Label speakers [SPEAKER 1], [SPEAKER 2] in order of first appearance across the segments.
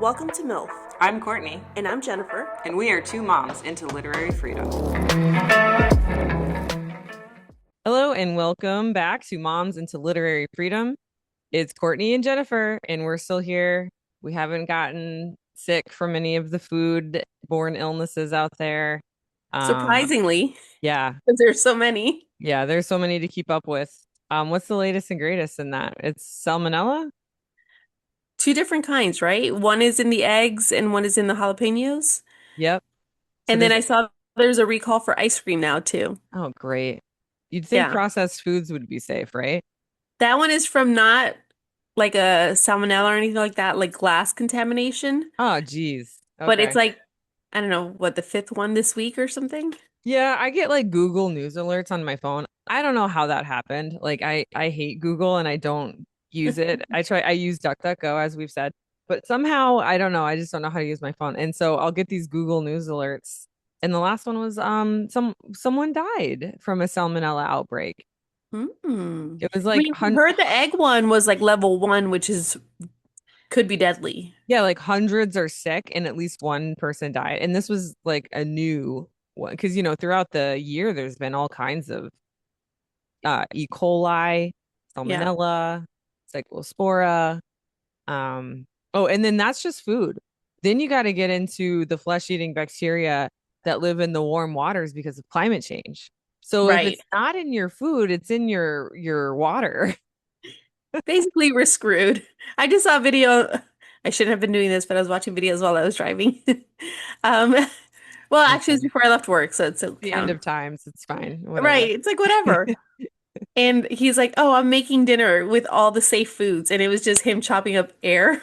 [SPEAKER 1] Welcome to MILF.
[SPEAKER 2] I'm Courtney.
[SPEAKER 1] And I'm Jennifer.
[SPEAKER 2] And we are two moms into literary freedom. Hello and welcome back to Moms into Literary Freedom. It's Courtney and Jennifer, and we're still here. We haven't gotten sick from any of the food-borne illnesses out there.
[SPEAKER 1] Surprisingly.
[SPEAKER 2] Yeah.
[SPEAKER 1] Because there's so many.
[SPEAKER 2] Yeah, there's so many to keep up with. What's the latest and greatest in that? It's salmonella?
[SPEAKER 1] Two different kinds, right? One is in the eggs and one is in the jalapenos.
[SPEAKER 2] Yep. So
[SPEAKER 1] And then I saw there's a recall for ice cream now too.
[SPEAKER 2] Oh, great. You'd think processed foods would be safe, right?
[SPEAKER 1] That one is from not like a salmonella or anything like that, like glass contamination.
[SPEAKER 2] Oh, geez. Okay.
[SPEAKER 1] But it's like, I don't know, what, the fifth one this week or something?
[SPEAKER 2] Yeah, I get like Google News alerts on my phone. I don't know how that happened. Like I hate Google and I don't use it. I use DuckDuckGo as we've said, but somehow I don't know. I just don't know how to use my phone. And so I'll get these Google News alerts. And the last one was someone died from a salmonella outbreak. It was like
[SPEAKER 1] I heard the egg one was like level 1, which could be deadly.
[SPEAKER 2] Yeah, like hundreds are sick and at least one person died. And this was like a new one because throughout the year there's been all kinds of E. coli, salmonella, cyclospora. Oh, and then that's just food. Then you got to get into the flesh-eating bacteria that live in the warm waters because of climate change. So if it's not in your food, it's in your water.
[SPEAKER 1] Basically, we're screwed. I just saw a video. I shouldn't have been doing this, but I was watching videos while I was driving. Well, actually, it's before I left work, so it's
[SPEAKER 2] the end of times. It's fine. Whatever.
[SPEAKER 1] Right. It's like whatever. And he's like, "Oh, I'm making dinner with all the safe foods," and it was just him chopping up air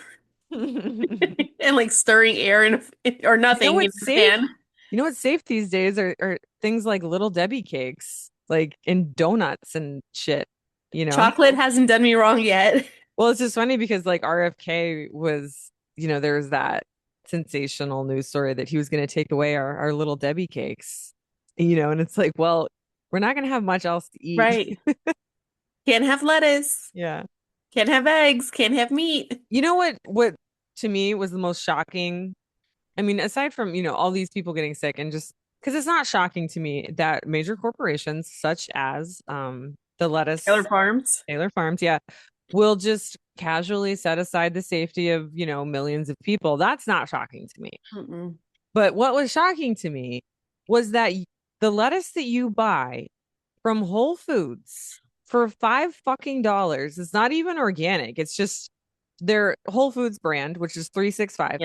[SPEAKER 1] and like stirring air or nothing in his pan.
[SPEAKER 2] You know what's safe these days are things like Little Debbie cakes, like and donuts and shit.
[SPEAKER 1] Chocolate hasn't done me wrong yet.
[SPEAKER 2] Well, it's just funny because like RFK was, there was that sensational news story that he was going to take away our Little Debbie cakes, and it's like, well, we're not going to have much else to eat.
[SPEAKER 1] Right. Can't have lettuce.
[SPEAKER 2] Yeah.
[SPEAKER 1] Can't have eggs. Can't have meat.
[SPEAKER 2] You know what to me was the most shocking? I mean, aside from, all these people getting sick and just because it's not shocking to me that major corporations such as the lettuce
[SPEAKER 1] Taylor Farms,
[SPEAKER 2] yeah, will just casually set aside the safety of, millions of people. That's not shocking to me. But what was shocking to me was that the lettuce that you buy from Whole Foods for $5 is not even organic. It's just their Whole Foods brand, which is 365,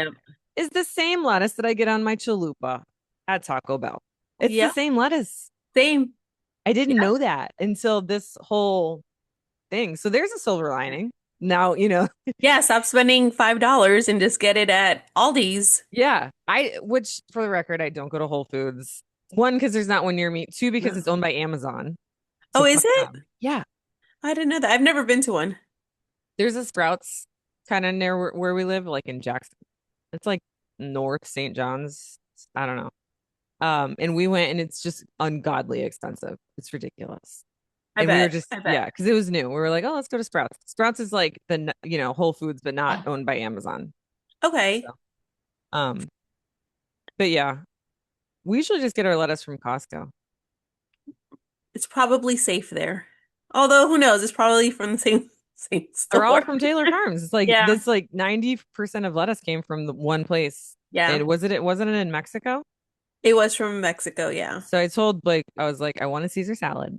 [SPEAKER 2] is the same lettuce that I get on my chalupa at Taco Bell. It's the same lettuce.
[SPEAKER 1] Same.
[SPEAKER 2] I didn't know that until this whole thing. So there's a silver lining. Now,
[SPEAKER 1] Yeah, stop spending $5 and just get it at Aldi's.
[SPEAKER 2] Yeah. Which for the record, I don't go to Whole Foods. One, because there's not one near me. Two, because it's owned by Amazon.
[SPEAKER 1] So is it?
[SPEAKER 2] Yeah.
[SPEAKER 1] I didn't know that. I've never been to one.
[SPEAKER 2] There's a Sprouts kind of near where we live, like in Jackson. It's like North St. John's. I don't know. And we went and it's just ungodly expensive. It's ridiculous.
[SPEAKER 1] I bet.
[SPEAKER 2] We were just, yeah, because it was new. We were like, oh, let's go to Sprouts. Sprouts is like the, Whole Foods, but not owned by Amazon.
[SPEAKER 1] Okay.
[SPEAKER 2] So, but yeah, we usually just get our lettuce from Costco.
[SPEAKER 1] It's probably safe there. Although, who knows? It's probably from the same store.
[SPEAKER 2] They're all from Taylor Farms. It's like, this like 90% of lettuce came from the one place.
[SPEAKER 1] Yeah.
[SPEAKER 2] And wasn't it in Mexico?
[SPEAKER 1] It was from Mexico, yeah.
[SPEAKER 2] So I told Blake, I was like, I want a Caesar salad.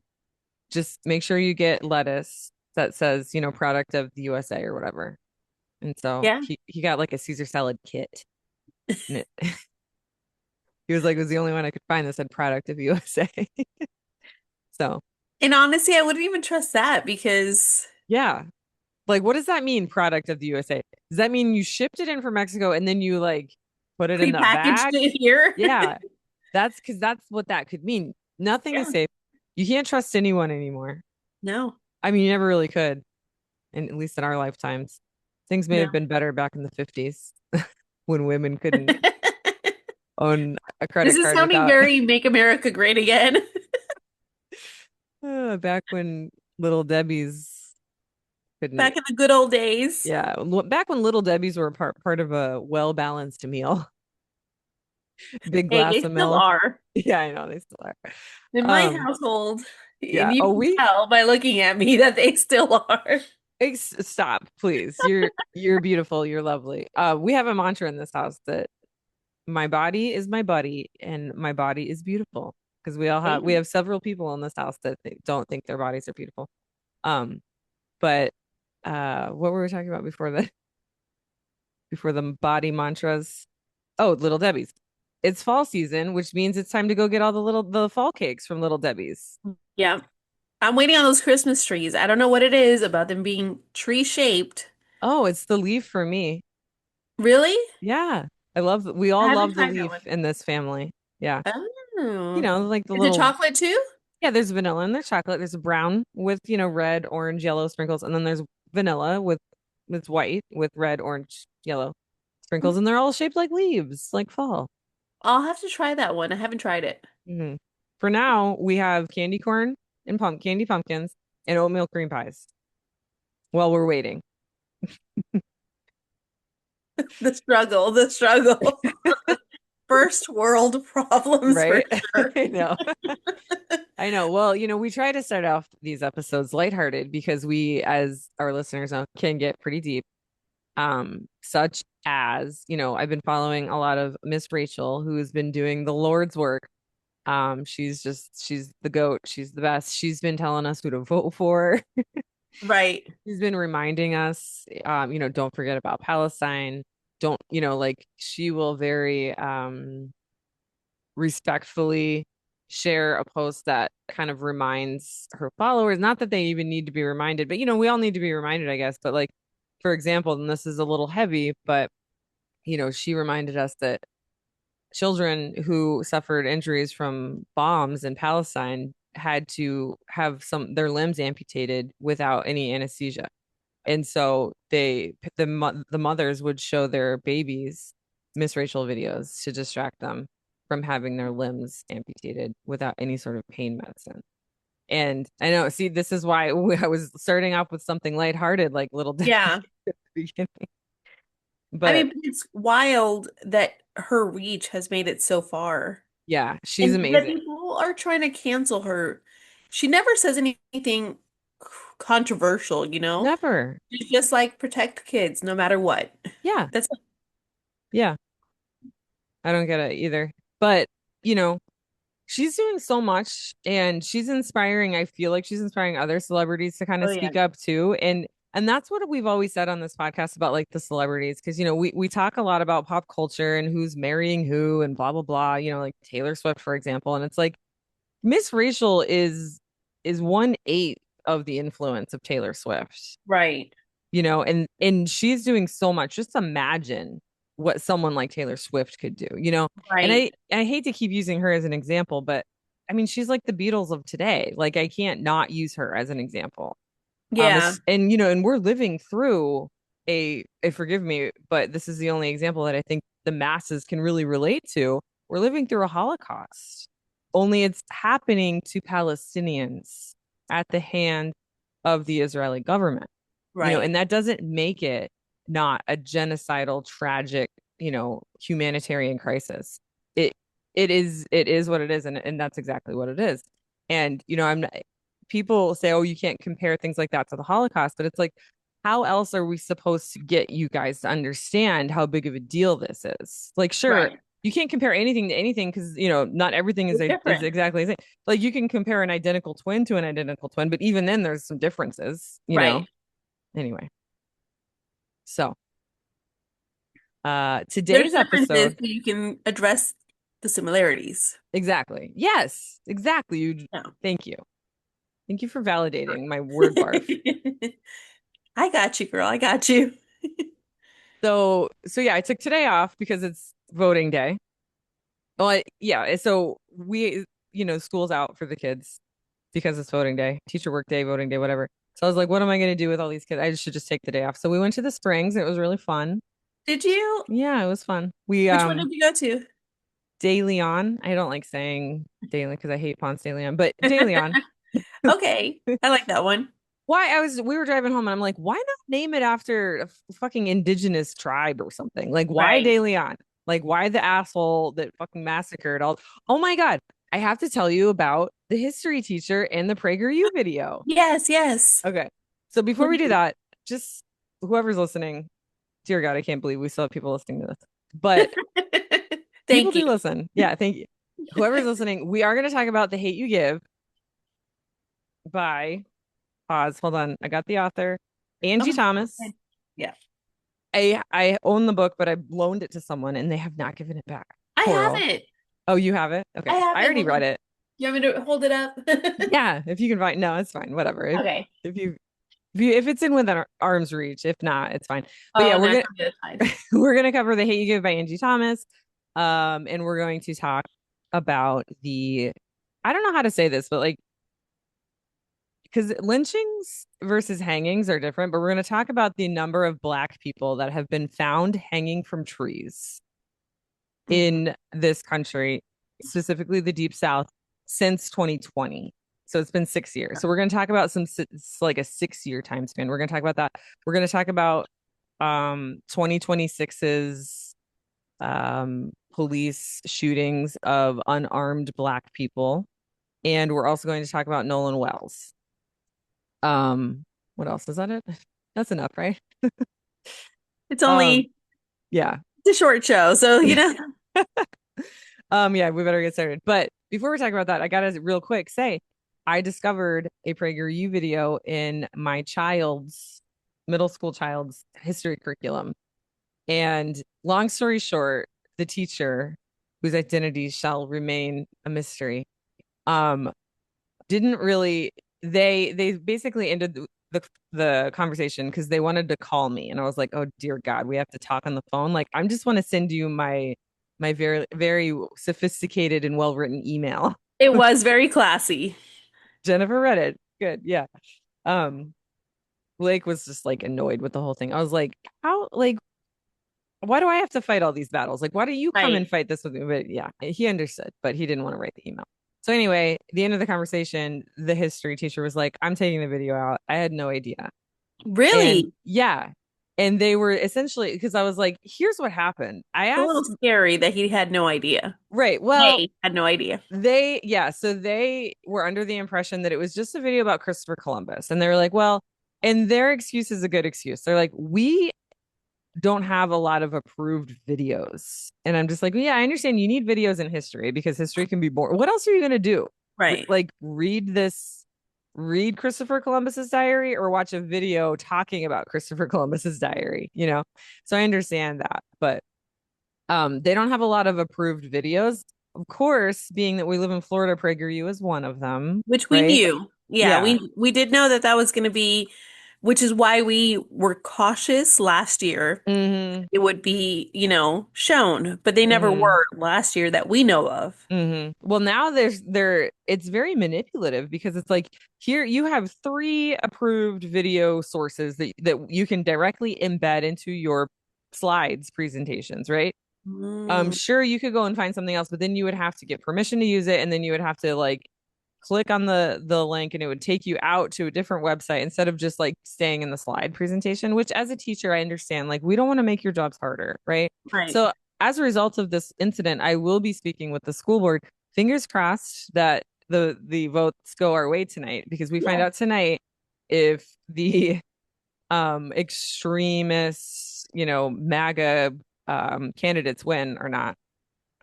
[SPEAKER 2] Just make sure you get lettuce that says, product of the USA or whatever. And so he got like a Caesar salad kit. And he was like, it was the only one I could find that said product of USA. So.
[SPEAKER 1] And honestly, I wouldn't even trust that because.
[SPEAKER 2] Yeah. Like, what does that mean, product of the USA? Does that mean you shipped it in from Mexico and then you like put it in the bag?
[SPEAKER 1] It here?
[SPEAKER 2] Yeah. That's what that could mean. Nothing is safe. You can't trust anyone anymore.
[SPEAKER 1] No.
[SPEAKER 2] I mean, you never really could. And at least in our lifetimes. Things may have been better back in the 50s when women couldn't own a credit card.
[SPEAKER 1] This is sounding very Make America Great Again.
[SPEAKER 2] Back when Little Debbie's Couldn't.
[SPEAKER 1] Back in the good old days.
[SPEAKER 2] Yeah, back when Little Debbie's were part of a well-balanced meal. Big
[SPEAKER 1] Hey,
[SPEAKER 2] glass
[SPEAKER 1] they
[SPEAKER 2] of
[SPEAKER 1] still
[SPEAKER 2] milk.
[SPEAKER 1] are.
[SPEAKER 2] Yeah, I know they still are.
[SPEAKER 1] In my
[SPEAKER 2] Um,
[SPEAKER 1] household,
[SPEAKER 2] yeah.
[SPEAKER 1] and you
[SPEAKER 2] Oh,
[SPEAKER 1] can
[SPEAKER 2] we
[SPEAKER 1] tell by looking at me that they still are.
[SPEAKER 2] stop, please. You're beautiful. You're lovely. We have a mantra in this house that my body is my buddy and my body is beautiful because we
[SPEAKER 1] Hey,
[SPEAKER 2] have several people in this house that don't think their bodies are beautiful. Um, but what were we talking about before the body mantras? Oh, Little Debbie's. It's fall season, which means it's time to go get all the fall cakes from Little Debbie's.
[SPEAKER 1] yeah. I'm waiting on those Christmas trees. I don't know what it is about them being tree shaped.
[SPEAKER 2] Oh, it's the leaf for me.
[SPEAKER 1] Really?
[SPEAKER 2] Yeah. We
[SPEAKER 1] I
[SPEAKER 2] all
[SPEAKER 1] haven't
[SPEAKER 2] love the
[SPEAKER 1] tried that
[SPEAKER 2] leaf
[SPEAKER 1] one.
[SPEAKER 2] in this family. Yeah. You
[SPEAKER 1] Oh.
[SPEAKER 2] know, like the
[SPEAKER 1] Is it
[SPEAKER 2] little,
[SPEAKER 1] chocolate too?
[SPEAKER 2] yeah, there's vanilla and there's chocolate. There's a brown with, red, orange, yellow sprinkles. And then there's vanilla with, it's white with red, orange, yellow
[SPEAKER 1] Hmm.
[SPEAKER 2] sprinkles. And they're all shaped like leaves, like fall.
[SPEAKER 1] I'll have to try that one. I haven't tried it.
[SPEAKER 2] Hmm. For now, we have candy corn and candy pumpkins and oatmeal cream pies while we're waiting.
[SPEAKER 1] The struggle, the struggle. First world problems for
[SPEAKER 2] Right?
[SPEAKER 1] sure.
[SPEAKER 2] I know. I know. Well, we try to start off these episodes lighthearted because we, as our listeners know, can get pretty deep. Such as, I've been following a lot of Miss Rachel, who has been doing the Lord's work. She's the goat. She's the best. She's been telling us who to vote for.
[SPEAKER 1] Right.
[SPEAKER 2] She's been reminding us, don't forget about Palestine. Don't, like she will very respectfully share a post that kind of reminds her followers, not that they even need to be reminded, but we all need to be reminded, I guess. But like, for example, and this is a little heavy, but she reminded us that children who suffered injuries from bombs in Palestine had to have their limbs amputated without any anesthesia. And so the mothers would show their babies Miss Rachel videos to distract them from having their limbs amputated without any sort of pain medicine. And I know, see, this is why I was starting off with something lighthearted like Little Debbie
[SPEAKER 1] Yeah.
[SPEAKER 2] at the beginning.
[SPEAKER 1] I
[SPEAKER 2] But
[SPEAKER 1] mean, it's wild that her reach has made it so far.
[SPEAKER 2] yeah, she's
[SPEAKER 1] And that
[SPEAKER 2] amazing.
[SPEAKER 1] people are trying to cancel her. She never says anything controversial, you know?
[SPEAKER 2] Never.
[SPEAKER 1] She's just like protect kids no matter what.
[SPEAKER 2] Yeah.
[SPEAKER 1] That's
[SPEAKER 2] Yeah. I don't get it either. But, you know, she's doing so much and she's inspiring. I feel like she's inspiring other celebrities to kind
[SPEAKER 1] oh
[SPEAKER 2] of
[SPEAKER 1] yeah.
[SPEAKER 2] speak up too. And that's what we've always said on this podcast about like the celebrities because we talk a lot about pop culture and who's marrying who and blah blah blah, like Taylor Swift for example. And it's like Miss Rachel is 1/8 of the influence of Taylor Swift.
[SPEAKER 1] Right.
[SPEAKER 2] And she's doing so much. Just imagine what someone like Taylor Swift could do. And
[SPEAKER 1] Right.
[SPEAKER 2] I hate to keep using her as an example, but I mean she's like the Beatles of today. Like I can't not use her as an example.
[SPEAKER 1] Yeah.
[SPEAKER 2] And we're living through forgive me, but this is the only example that I think the masses can really relate to. We're living through a Holocaust. Only it's happening to Palestinians at the hand of the Israeli government.
[SPEAKER 1] Right.
[SPEAKER 2] And that doesn't make it not a genocidal, tragic, humanitarian crisis. It it is what it is, and that's exactly what it is. And I'm not, people say, oh, you can't compare things like that to the Holocaust, but it's like, how else are we supposed to get you guys to understand how big of a deal this is? Like, sure,
[SPEAKER 1] Right.
[SPEAKER 2] you can't compare anything to anything because not everything
[SPEAKER 1] It's
[SPEAKER 2] is
[SPEAKER 1] different.
[SPEAKER 2] exactly the same. Like you can compare an identical twin to an identical twin, but even then there's some differences.
[SPEAKER 1] Right.
[SPEAKER 2] Anyway, so
[SPEAKER 1] There's
[SPEAKER 2] today's
[SPEAKER 1] differences
[SPEAKER 2] episode,
[SPEAKER 1] so you can address the similarities.
[SPEAKER 2] exactly. Yes, exactly.
[SPEAKER 1] Yeah.
[SPEAKER 2] Thank you. Thank you for validating my word barf.
[SPEAKER 1] I got you, girl. I got you.
[SPEAKER 2] So yeah, I took today off because it's voting day. Well, yeah, so school's out for the kids because it's voting day, teacher work day, voting day, whatever. So I was like, what am I going to do with all these kids? I should just take the day off. So we went to the Springs and it was really fun.
[SPEAKER 1] Did you?
[SPEAKER 2] Yeah, it was fun. We
[SPEAKER 1] Which one did you go to?
[SPEAKER 2] De Leon. I don't like saying De Leon because I hate Ponce de Leon, but De Leon.
[SPEAKER 1] Okay. I like that one.
[SPEAKER 2] we were driving home and I'm like, why not name it after a fucking indigenous tribe or something? Like, why
[SPEAKER 1] Right.
[SPEAKER 2] De Leon? Like, why the asshole that fucking massacred all? Oh my God. I have to tell you about the history teacher and the PragerU video.
[SPEAKER 1] Yes, yes.
[SPEAKER 2] Okay. So before we do
[SPEAKER 1] Please.
[SPEAKER 2] that, just whoever's listening, dear God, I can't believe we still have people listening to this. But people
[SPEAKER 1] Thank you.
[SPEAKER 2] do listen. Yeah, thank you. Whoever's listening, we are going to talk about The Hate You Give by pause. Hold on. I got the author, Angie
[SPEAKER 1] Oh,
[SPEAKER 2] Thomas.
[SPEAKER 1] okay. Yeah.
[SPEAKER 2] I own the book, but I loaned it to someone and they have not given it back.
[SPEAKER 1] I
[SPEAKER 2] Coral.
[SPEAKER 1] have it.
[SPEAKER 2] Oh, you have it?
[SPEAKER 1] I
[SPEAKER 2] Okay.
[SPEAKER 1] have
[SPEAKER 2] I
[SPEAKER 1] it.
[SPEAKER 2] already
[SPEAKER 1] Hold
[SPEAKER 2] read
[SPEAKER 1] on.
[SPEAKER 2] it.
[SPEAKER 1] You want me to hold it up?
[SPEAKER 2] Yeah, if you can find no, it's fine. Whatever.
[SPEAKER 1] Okay.
[SPEAKER 2] If it's in within arm's reach, if not, it's fine. But yeah,
[SPEAKER 1] Oh, no, it's fine.
[SPEAKER 2] we're gonna cover The Hate You Give by Angie Thomas. And we're going to talk about the I don't know how to say this, but like because lynchings versus hangings are different, but we're going to talk about the number of Black people that have been found hanging from trees
[SPEAKER 1] Mhm.
[SPEAKER 2] in this country, specifically the Deep South, since 2020. So it's been 6 years. So we're going to talk about it's like a 6 year time span. We're going to talk about that. We're going to talk about 2026's police shootings of unarmed Black people. And we're also going to talk about Nolan Wells. What else? Is that it? That's enough, right?
[SPEAKER 1] It's
[SPEAKER 2] Um,
[SPEAKER 1] only
[SPEAKER 2] yeah.
[SPEAKER 1] it's a short show, so
[SPEAKER 2] Yeah, we better get started. But before we talk about that, I gotta real quick say I discovered a PragerU video in my child's middle school child's history curriculum. And long story short, the teacher, whose identity shall remain a mystery, um, didn't really they basically ended the conversation because they wanted to call me and I was like, oh dear God, we have to talk on the phone. Like, I just want to send you my very very sophisticated and well written email.
[SPEAKER 1] it was very classy.
[SPEAKER 2] Jennifer read it. Good. Yeah. Um Blake was just like annoyed with the whole thing. I was like, how like why do I have to fight all these battles? Like, why do you come and
[SPEAKER 1] Right.
[SPEAKER 2] fight this with me? But yeah, he understood, but he didn't want to write the email. So anyway, the end of the conversation, the history teacher was like, I'm taking the video out. I had no idea. And
[SPEAKER 1] Really?
[SPEAKER 2] yeah. And they were essentially because I was like, here's what happened. I
[SPEAKER 1] It's a little
[SPEAKER 2] asked,
[SPEAKER 1] scary that he had no idea.
[SPEAKER 2] right. Well,
[SPEAKER 1] They had no idea.
[SPEAKER 2] so they were under the impression that it was just a video about Christopher Columbus. And they were like, well, and their excuse is a good excuse. They're like, we don't have a lot of approved videos. And I'm just like, well, yeah, I understand you need videos in history because history can be boring. What else are you going to do?
[SPEAKER 1] Right.
[SPEAKER 2] Like read Christopher Columbus's diary or watch a video talking about Christopher Columbus's diary, you know? So I understand that, but they don't have a lot of approved videos. Of course, being that we live in Florida, PragerU is one of them,
[SPEAKER 1] Which we
[SPEAKER 2] right?
[SPEAKER 1] knew. Yeah,
[SPEAKER 2] Yeah.
[SPEAKER 1] we did know that that was going to be, which is why we were cautious last year.
[SPEAKER 2] Mm-hmm.
[SPEAKER 1] It would be, shown, but they never
[SPEAKER 2] Mm-hmm.
[SPEAKER 1] were last year that we know of.
[SPEAKER 2] Well, now it's very manipulative because it's like here you have three approved video sources that you can directly embed into your slides presentations, right?
[SPEAKER 1] Mm,
[SPEAKER 2] Sure you could go and find something else, but then you would have to get permission to use it, and then you would have to like click on the link and it would take you out to a different website instead of just like staying in the slide presentation, which as a teacher I understand, like we don't want to make your jobs harder, right?
[SPEAKER 1] right.
[SPEAKER 2] So as a result of this incident, I will be speaking with the school board. Fingers crossed that the votes go our way tonight because we find
[SPEAKER 1] Yeah.
[SPEAKER 2] out tonight if the extremists, MAGA candidates win or not.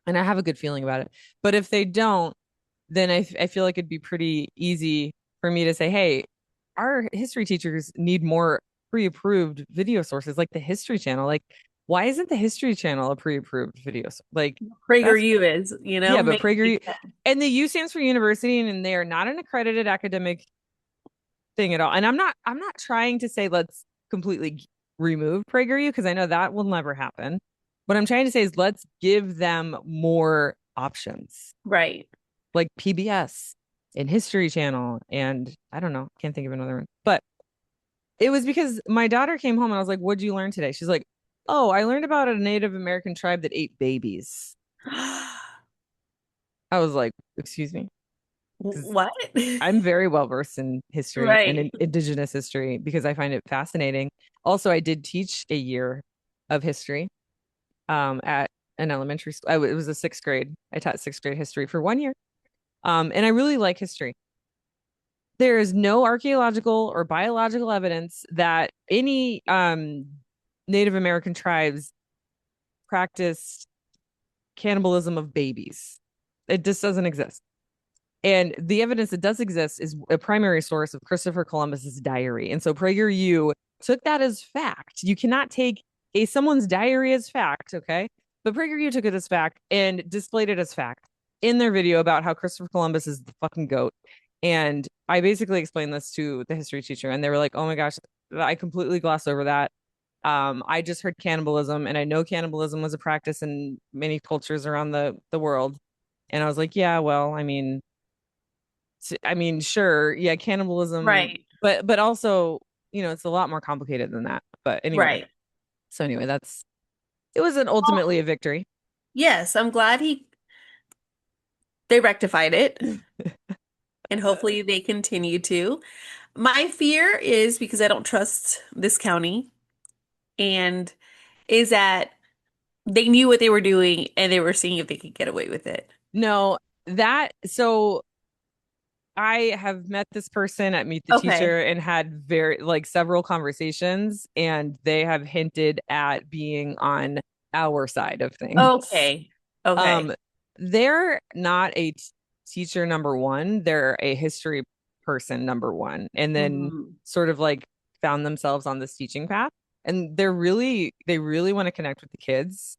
[SPEAKER 2] And I have a good feeling about it. But if they don't, then I feel like it'd be pretty easy for me to say, hey, our history teachers need more pre-approved video sources like the History Channel. Like, why isn't the History Channel a pre-approved video? Like, that's
[SPEAKER 1] PragerU is,
[SPEAKER 2] yeah, but
[SPEAKER 1] make
[SPEAKER 2] Prager and the U stands for university, and they are not an accredited academic thing at all. And I'm not trying to say let's completely remove PragerU because I know that will never happen. What I'm trying to say is let's give them more options
[SPEAKER 1] right.
[SPEAKER 2] like PBS and History Channel. And I don't know, can't think of another one. But it was because my daughter came home and I was like, what'd you learn today? She's like, oh, I learned about a Native American tribe that ate babies. I was like, excuse me. because
[SPEAKER 1] What?
[SPEAKER 2] I'm very well versed in history and
[SPEAKER 1] Right.
[SPEAKER 2] in indigenous history because I find it fascinating. Also, I did teach a year of history at an elementary school. It was a sixth grade. I taught sixth grade history for 1 year. And I really like history. There is no archaeological or biological evidence that any Native American tribes practiced cannibalism of babies. It just doesn't exist. And the evidence that does exist is a primary source of Christopher Columbus's diary. And so PragerU took that as fact. You cannot take someone's diary as fact, okay? But PragerU took it as fact and displayed it as fact in their video about how Christopher Columbus is the fucking goat. And I basically explained this to the history teacher, and they were like, "Oh my gosh, I completely glossed over that. I just heard cannibalism, and I know cannibalism was a practice in many cultures around the world." And I was like, "Yeah, well, sure, yeah, cannibalism,
[SPEAKER 1] Right.
[SPEAKER 2] but also, it's a lot more complicated than that." But anyway,
[SPEAKER 1] Right.
[SPEAKER 2] so anyway, that's it was an
[SPEAKER 1] Well,
[SPEAKER 2] ultimately a victory.
[SPEAKER 1] yes, I'm glad they rectified it and hopefully they continue to. My fear is because I don't trust this county and is that they knew what they were doing and they were seeing if they could get away with it.
[SPEAKER 2] No, that so I have met this person at Meet the
[SPEAKER 1] Okay.
[SPEAKER 2] Teacher and had very like several conversations, and they have hinted at being on our side of things.
[SPEAKER 1] Okay. Okay.
[SPEAKER 2] Um, they're not a teacher number one, they're a history person number one, and then
[SPEAKER 1] Hmm.
[SPEAKER 2] sort of like found themselves on this teaching path. And they really want to connect with the kids,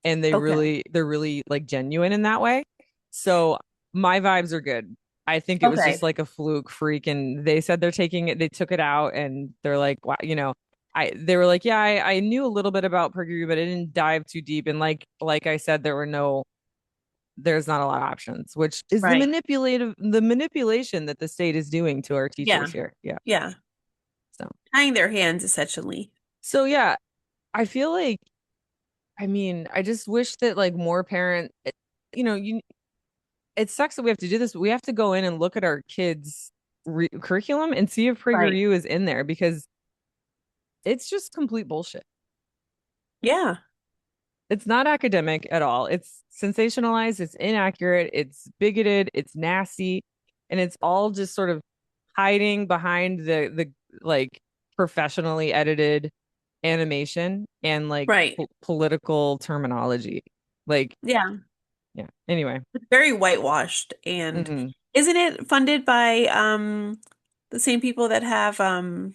[SPEAKER 2] and
[SPEAKER 1] Okay.
[SPEAKER 2] they're really like genuine in that way. So my vibes are good. I think it was just
[SPEAKER 1] Okay.
[SPEAKER 2] like a fluke freak, and they said they took it out, and they're like, wow, they were like, yeah, I knew a little bit about Purgatory, but I didn't dive too deep. And like I said, there's not a lot of options, which is
[SPEAKER 1] Right.
[SPEAKER 2] the manipulation that the state is doing to our
[SPEAKER 1] Yeah.
[SPEAKER 2] teachers here. Yeah.
[SPEAKER 1] Yeah.
[SPEAKER 2] So
[SPEAKER 1] Tying their hands essentially.
[SPEAKER 2] so yeah, I feel like I just wish that like more you know, you it sucks that we have to do this, but we have to go in and look at our kids' curriculum and see if
[SPEAKER 1] Right.
[SPEAKER 2] PragerU is in there because it's just complete bullshit.
[SPEAKER 1] Yeah.
[SPEAKER 2] It's not academic at all. It's sensationalized, it's inaccurate, it's bigoted, it's nasty, and it's all just sort of hiding behind the like professionally edited animation and like
[SPEAKER 1] Right.
[SPEAKER 2] political terminology. Like,
[SPEAKER 1] Yeah.
[SPEAKER 2] yeah. Anyway.
[SPEAKER 1] It's very whitewashed and
[SPEAKER 2] Hmm.
[SPEAKER 1] isn't it funded by the same people that have oh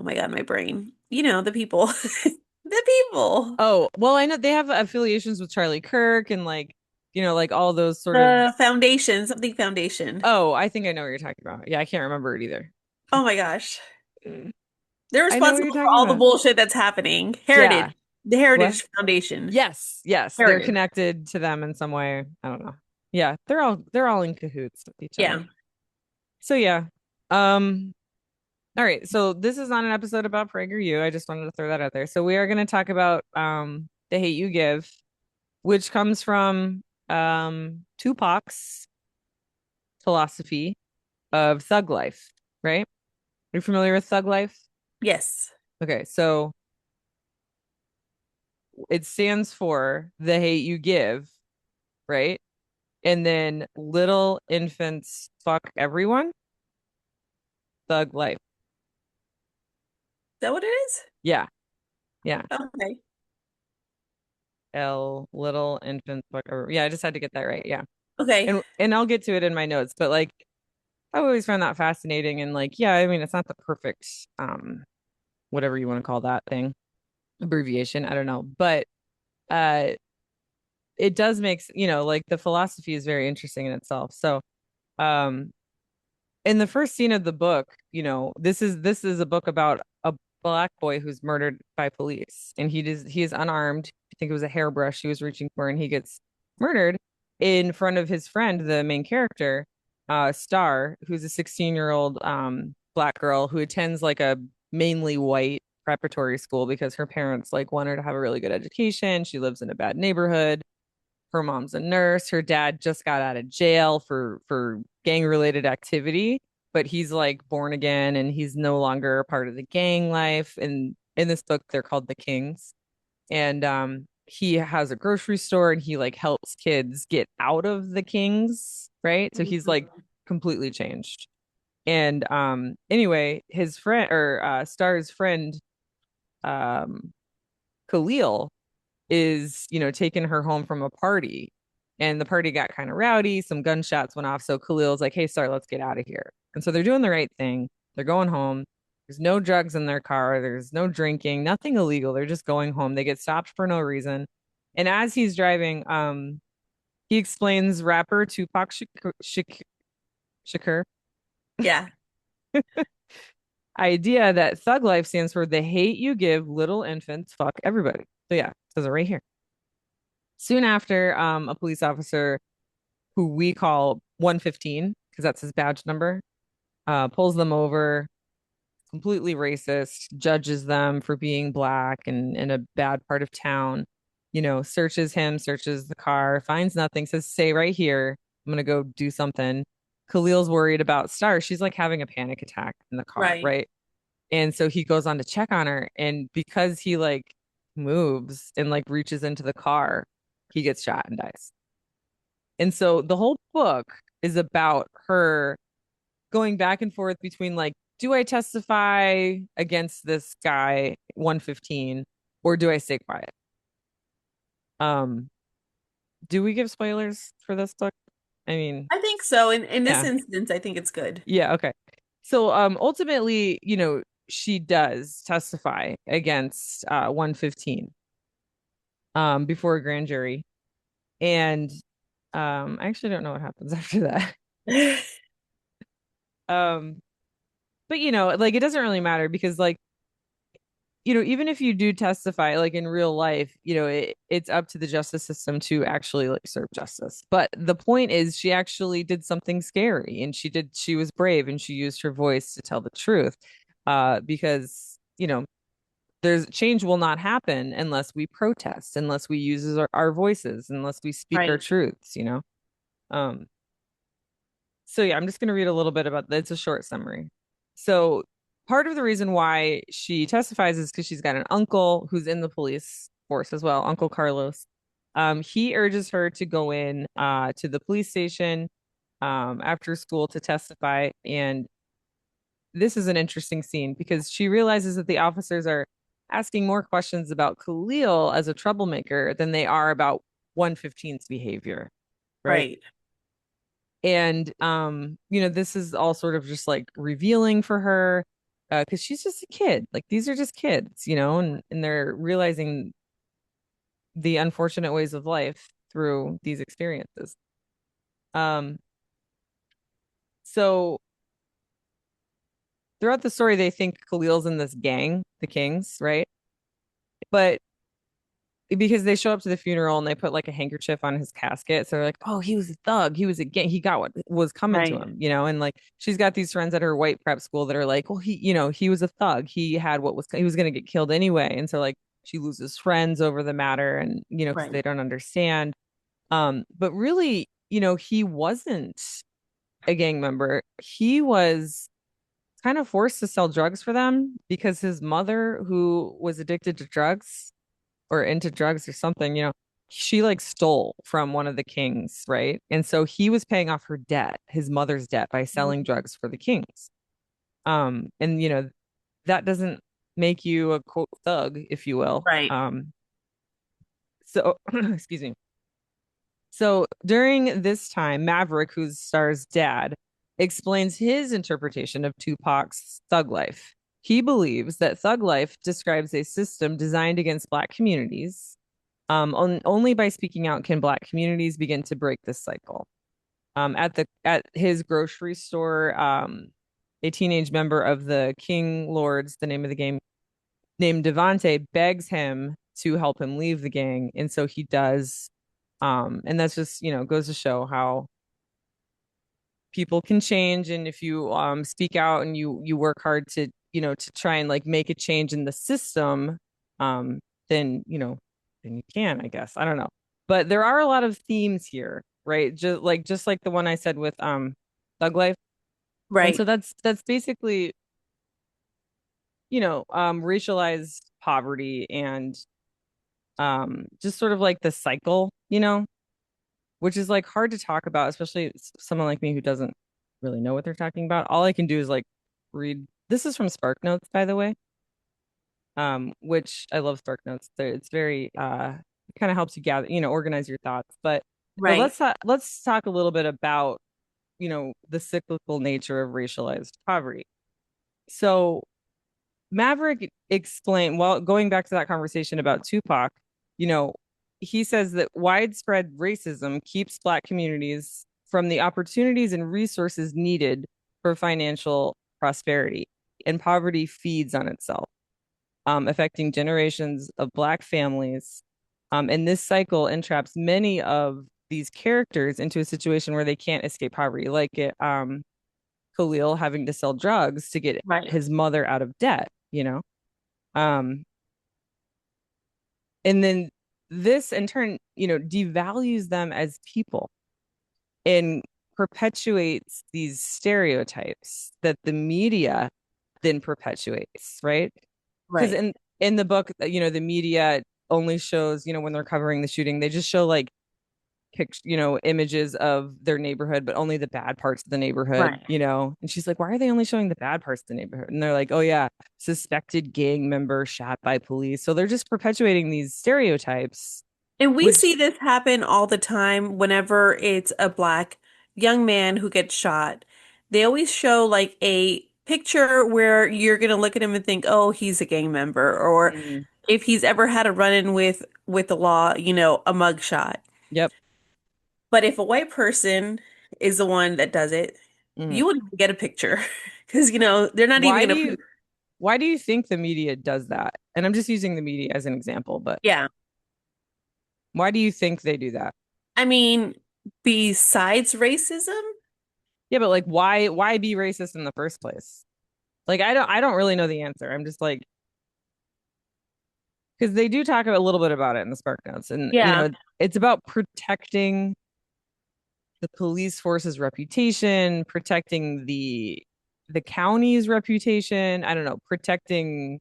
[SPEAKER 1] my God, my brain. You know, the people. The people.
[SPEAKER 2] Oh, well, I know they have affiliations with Charlie Kirk and like, like all those sort of.
[SPEAKER 1] The foundation, something foundation.
[SPEAKER 2] Oh, I think I know what you're talking about. Yeah, I can't remember it either.
[SPEAKER 1] Oh my gosh. They're
[SPEAKER 2] I know what you're
[SPEAKER 1] responsible for
[SPEAKER 2] talking
[SPEAKER 1] all the
[SPEAKER 2] about.
[SPEAKER 1] bullshit that's happening.
[SPEAKER 2] Yeah.
[SPEAKER 1] Heritage. The
[SPEAKER 2] What?
[SPEAKER 1] Heritage Foundation.
[SPEAKER 2] Yes, yes, they're
[SPEAKER 1] Heritage.
[SPEAKER 2] connected to them in some way. I don't know. Yeah, they're all in cahoots with each
[SPEAKER 1] Yeah.
[SPEAKER 2] other. So yeah. Um, all right. So this is not an episode about PragerU. I just wanted to throw that out there. So we are going to talk about The Hate You Give, which comes from Tupac's philosophy of thug life, right? Are you familiar with thug life?
[SPEAKER 1] Yes.
[SPEAKER 2] Okay, so it stands for the hate you give, right? And then little infants fuck everyone, thug life.
[SPEAKER 1] Is that what it is?
[SPEAKER 2] Yeah, yeah.
[SPEAKER 1] Okay.
[SPEAKER 2] Little infants fuck everyone. Yeah, I just had to get that right. Yeah.
[SPEAKER 1] Okay.
[SPEAKER 2] And I'll get to it in my notes, but like I've always found that fascinating and like, yeah, I mean it's not the perfect whatever you want to call that thing, abbreviation, I don't know. But uh it does make, like the philosophy is very interesting in itself. So, um in the first scene of the book, this is a book about a black boy who's murdered by police, and he is unarmed. I think it was a hairbrush he was reaching for, and he gets murdered in front of his friend, the main character, Star, who's a 16-year-old black girl who attends like a mainly white preparatory school because her parents like want her to have a really good education. She lives in a bad neighborhood. Her mom's a nurse. Her dad just got out of jail for gang related activity, but he's like born again and he's no longer a part of the gang life. And in this book, they're called the Kings. And he has a grocery store and he like helps kids get out of the Kings, right? So he's like
[SPEAKER 1] Mhm.
[SPEAKER 2] completely changed. And anyway, his friend or Star's friend, um, Khalil is, taking her home from a party. And the party got kind of rowdy. Some gunshots went off. So Khalil's like, hey, Star, let's get out of here. And so they're doing the right thing. They're going home. There's no drugs in their car. There's no drinking, nothing illegal. They're just going home. They get stopped for no reason. And as he's driving, he explains rapper Tupac Shakur
[SPEAKER 1] Yeah.
[SPEAKER 2] idea that thug life stands for the hate you give little infants, fuck everybody. So yeah, it says it right here. Soon after, a police officer who we call 115, because that's his badge number, pulls them over, completely racist, judges them for being black and in a bad part of town, searches him, searches the car, finds nothing, says, stay right here. I'm gonna go do something. Khalil's worried about Star. She's like having a panic attack in the car,
[SPEAKER 1] Right.
[SPEAKER 2] right? And so he goes on to check on her. And because he like moves and like reaches into the car, he gets shot and dies. And so the whole book is about her going back and forth between like, do I testify against this guy 115 or do I stay quiet? Um, do we give spoilers for this book? I mean,
[SPEAKER 1] I think so. In this
[SPEAKER 2] yeah.
[SPEAKER 1] instance, I think it's good.
[SPEAKER 2] Yeah, okay. So ultimately, she does testify against 115 before a grand jury. And I actually don't know what happens after that. Um but like it doesn't really matter because like even if you do testify like in real life, it's up to the justice system to actually like serve justice. But the point is she actually did something scary and she was brave and she used her voice to tell the truth. Because there's change will not happen unless we protest, unless we use our voices, unless we speak our
[SPEAKER 1] Right.
[SPEAKER 2] truths. Um So yeah, I'm just going to read a little bit about that. It's a short summary. So part of the reason why she testifies is because she's got an uncle who's in the police force as well, Uncle Carlos. He urges her to go in to the police station after school to testify. And this is an interesting scene because she realizes that the officers are asking more questions about Khalil as a troublemaker than they are about 115's behavior, right?
[SPEAKER 1] Right.
[SPEAKER 2] And this is all sort of just like revealing for her because she's just a kid. Like these are just kids, and they're realizing the unfortunate ways of life through these experiences. Um, so throughout the story, they think Khalil's in this gang, the Kings, right? But because they show up to the funeral and they put like a handkerchief on his casket. So they're like, oh, he was a thug. He was a gang. He got what was coming to
[SPEAKER 1] Right.
[SPEAKER 2] him, and like she's got these friends at her white prep school that are like, well, he was a thug. He had he was going to get killed anyway. And so like she loses friends over the matter and, because
[SPEAKER 1] Right.
[SPEAKER 2] they don't understand. But really, he wasn't a gang member. He was kind of forced to sell drugs for them because his mother, who was addicted to drugs, or into drugs or something, she like stole from one of the kings, right? And so he was paying off her debt, his mother's debt, by selling
[SPEAKER 1] Mhm.
[SPEAKER 2] drugs for the kings. And that doesn't make you a quote thug, if you will.
[SPEAKER 1] Right.
[SPEAKER 2] So excuse me. So during this time, Maverick, who's Star's dad, explains his interpretation of Tupac's thug life. He believes that thug life describes a system designed against Black communities. Only by speaking out can Black communities begin to break this cycle. At his grocery store, a teenage member of the King Lords, the name of the game, named Devante, begs him to help him leave the gang, and so he does. And that's just goes to show how people can change, and if you speak out and you work hard to to try and like make a change in the system, um, then then you can, I guess. I don't know. But there are a lot of themes here, right? Just like the one I said with Thug Life. And so
[SPEAKER 1] Right.
[SPEAKER 2] that's basically, racialized poverty and just sort of like the cycle, which is like hard to talk about, especially someone like me who doesn't really know what they're talking about. All I can do is like read. This is from Spark Notes, by the way, which I love Spark Notes. It's very it kind of helps you gather, organize your thoughts. But
[SPEAKER 1] Right.
[SPEAKER 2] let's talk a little bit about, the cyclical nature of racialized poverty. So Maverick explained, well, going back to that conversation about Tupac, you know, he says that widespread racism keeps Black communities from the opportunities and resources needed for financial prosperity, and poverty feeds on itself, affecting generations of Black families. And this cycle entraps many of these characters into a situation where they can't escape poverty, like Khalil having to sell drugs to get
[SPEAKER 1] Right.
[SPEAKER 2] his mother out of debt. Um, and then this in turn, devalues them as people and perpetuates these stereotypes that the media then perpetuates, right? Because
[SPEAKER 1] Right.
[SPEAKER 2] in the book, the media only shows, when they're covering the shooting, they just show like images of their neighborhood, but only the bad parts of the neighborhood. And she's like, why are they only showing the bad parts of the neighborhood? And they're like, oh yeah, suspected gang member shot by police. So they're just perpetuating these stereotypes,
[SPEAKER 1] And we
[SPEAKER 2] which
[SPEAKER 1] see this happen all the time whenever it's a black young man who gets shot. They always show like a picture where you're gonna look at him and think, "Oh, he's a gang member," or
[SPEAKER 2] mm,
[SPEAKER 1] if he's ever had a run-in with the law, a mugshot.
[SPEAKER 2] yep.
[SPEAKER 1] But if a white person is the one that does it,
[SPEAKER 2] Mm.
[SPEAKER 1] you wouldn't get a picture because they're not even
[SPEAKER 2] Why do
[SPEAKER 1] gonna.
[SPEAKER 2] you why do you think the media does that? And I'm just using the media as an example, but
[SPEAKER 1] Yeah.
[SPEAKER 2] why do you think they do that?
[SPEAKER 1] I mean, besides racism,
[SPEAKER 2] Yeah, but like why be racist in the first place? Like I don't really know the answer. I'm just like, because they do talk a little bit about it in the Spark Notes, and
[SPEAKER 1] yeah.
[SPEAKER 2] it's about protecting the police force's reputation, protecting the county's reputation. I don't know, protecting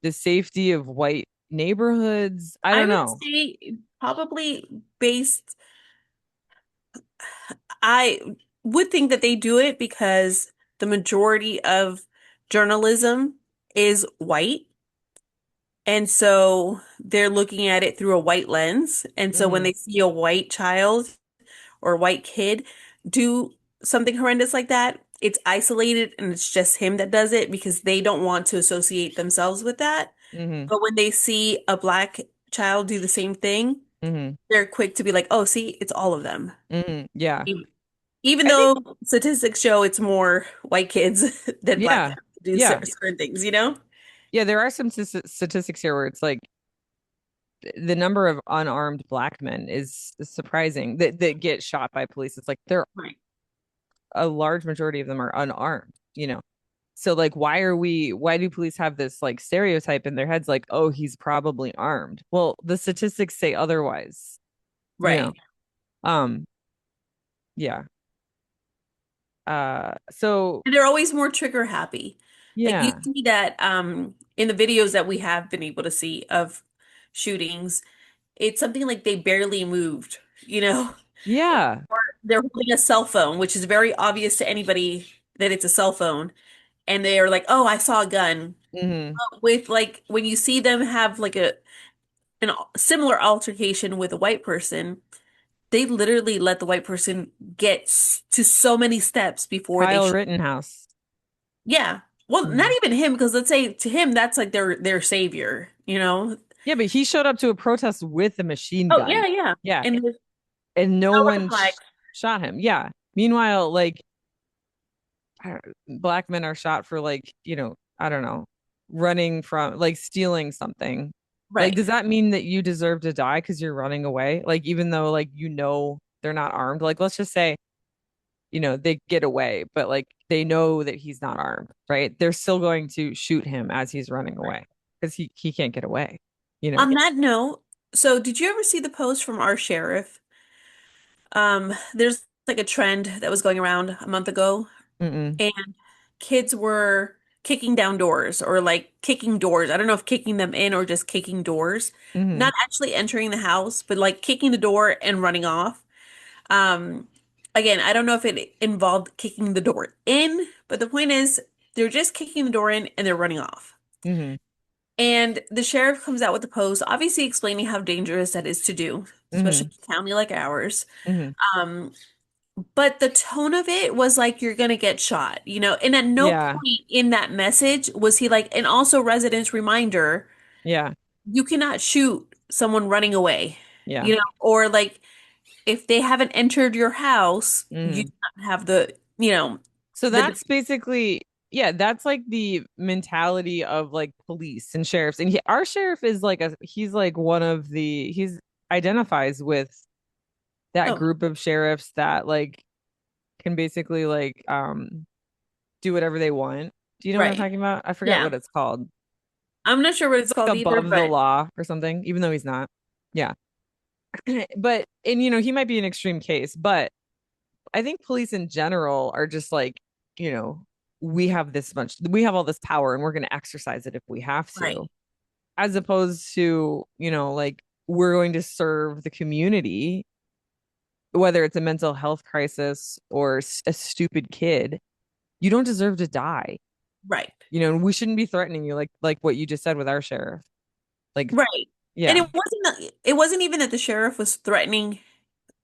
[SPEAKER 2] the safety of white neighborhoods. I
[SPEAKER 1] I
[SPEAKER 2] don't
[SPEAKER 1] would
[SPEAKER 2] know.
[SPEAKER 1] say probably based, I would think that they do it because the majority of journalism is white. And so they're looking at it through a white lens. And so when
[SPEAKER 2] Hmm.
[SPEAKER 1] they see a white child or a white kid do something horrendous like that, it's isolated and it's just him that does it because they don't want to associate themselves with that.
[SPEAKER 2] Hmm.
[SPEAKER 1] But when they see a black child do the same thing,
[SPEAKER 2] Hmm.
[SPEAKER 1] they're quick to be like, oh, see, it's all of them.
[SPEAKER 2] Hmm. Yeah.
[SPEAKER 1] Even
[SPEAKER 2] I think,
[SPEAKER 1] though statistics show it's more white kids than black
[SPEAKER 2] yeah.
[SPEAKER 1] kids do
[SPEAKER 2] Yeah.
[SPEAKER 1] certain things?
[SPEAKER 2] Yeah, there are some statistics here where it's like the number of unarmed Black men is surprising that get shot by police. It's like there
[SPEAKER 1] Right.
[SPEAKER 2] a large majority of them are unarmed. So like why do police have this like stereotype in their heads like, oh, he's probably armed? Well, the statistics say otherwise, you know.
[SPEAKER 1] Right.
[SPEAKER 2] Um, yeah. So
[SPEAKER 1] And they're always more trigger happy. Like you
[SPEAKER 2] yeah.
[SPEAKER 1] see that in the videos that we have been able to see of shootings, it's something like they barely moved, you know?
[SPEAKER 2] Yeah.
[SPEAKER 1] Or they're holding a cell phone, which is very obvious to anybody that it's a cell phone. And they are like, "Oh, I saw a gun."
[SPEAKER 2] Hmm.
[SPEAKER 1] With like when you see them have like a similar altercation with a white person, they literally let the white person get to so many steps before they
[SPEAKER 2] Kyle
[SPEAKER 1] shoot.
[SPEAKER 2] Rittenhouse.
[SPEAKER 1] Yeah. Well, not
[SPEAKER 2] Mhm.
[SPEAKER 1] even him, because let's say to him that's like their savior?
[SPEAKER 2] Yeah, but he showed up to a protest with a machine
[SPEAKER 1] Oh,
[SPEAKER 2] gun.
[SPEAKER 1] yeah, yeah.
[SPEAKER 2] Yeah,
[SPEAKER 1] And there's
[SPEAKER 2] and no
[SPEAKER 1] no red
[SPEAKER 2] one
[SPEAKER 1] flags.
[SPEAKER 2] shot him. Yeah. Meanwhile, like Black men are shot for like, I don't know, running from like stealing something. Like,
[SPEAKER 1] Right.
[SPEAKER 2] does that mean that you deserve to die because you're running away? Like, even though like they're not armed. Like, let's just say, they get away, but like they know that he's not armed, right? They're still going to shoot him as he's running away because he can't get away, you know?
[SPEAKER 1] On that note, So did you ever see the post from our sheriff? There's like a trend that was going around a month ago,
[SPEAKER 2] Mm-mm.
[SPEAKER 1] and kids were kicking down doors or like kicking doors. I don't know if kicking them in or just kicking doors,
[SPEAKER 2] Mm-hmm.
[SPEAKER 1] not actually entering the house, but like kicking the door and running off. Um, Again, I don't know if it involved kicking the door in, but the point is they're just kicking the door in and they're running off.
[SPEAKER 2] Mm-hmm.
[SPEAKER 1] And the sheriff comes out with the post, obviously explaining how dangerous that is to do, especially
[SPEAKER 2] Mm-hmm.
[SPEAKER 1] in a county like ours.
[SPEAKER 2] Mm-hmm.
[SPEAKER 1] Um, but the tone of it was like you're gonna get shot, and at no
[SPEAKER 2] Yeah.
[SPEAKER 1] point in that message was he like, and also residents reminder,
[SPEAKER 2] Yeah.
[SPEAKER 1] you cannot shoot someone running away,
[SPEAKER 2] Yeah.
[SPEAKER 1] or like if they haven't entered your house, you
[SPEAKER 2] Mm-hmm.
[SPEAKER 1] do not have
[SPEAKER 2] So
[SPEAKER 1] the
[SPEAKER 2] that's basically, yeah, that's like the mentality of like police and sheriffs. And our sheriff is like he's like one of he's identifies with that
[SPEAKER 1] oh,
[SPEAKER 2] group of sheriffs that like can basically like do whatever they want. Do you know what I'm
[SPEAKER 1] right.
[SPEAKER 2] talking about? I forget
[SPEAKER 1] Yeah.
[SPEAKER 2] what it's called.
[SPEAKER 1] I'm not sure what it's
[SPEAKER 2] It's like
[SPEAKER 1] called either,
[SPEAKER 2] above the
[SPEAKER 1] but
[SPEAKER 2] law or something, even though he's not. Yeah. But and he might be an extreme case, but I think police in general are just like, you know, we have all this power and we're going to exercise it if we have to,
[SPEAKER 1] right.
[SPEAKER 2] as opposed to, like we're going to serve the community, whether it's a mental health crisis or a stupid kid. You don't deserve to die.
[SPEAKER 1] Right.
[SPEAKER 2] And we shouldn't be threatening you like what you just said with our sheriff. Like,
[SPEAKER 1] Right. And
[SPEAKER 2] yeah.
[SPEAKER 1] it wasn't even that the sheriff was threatening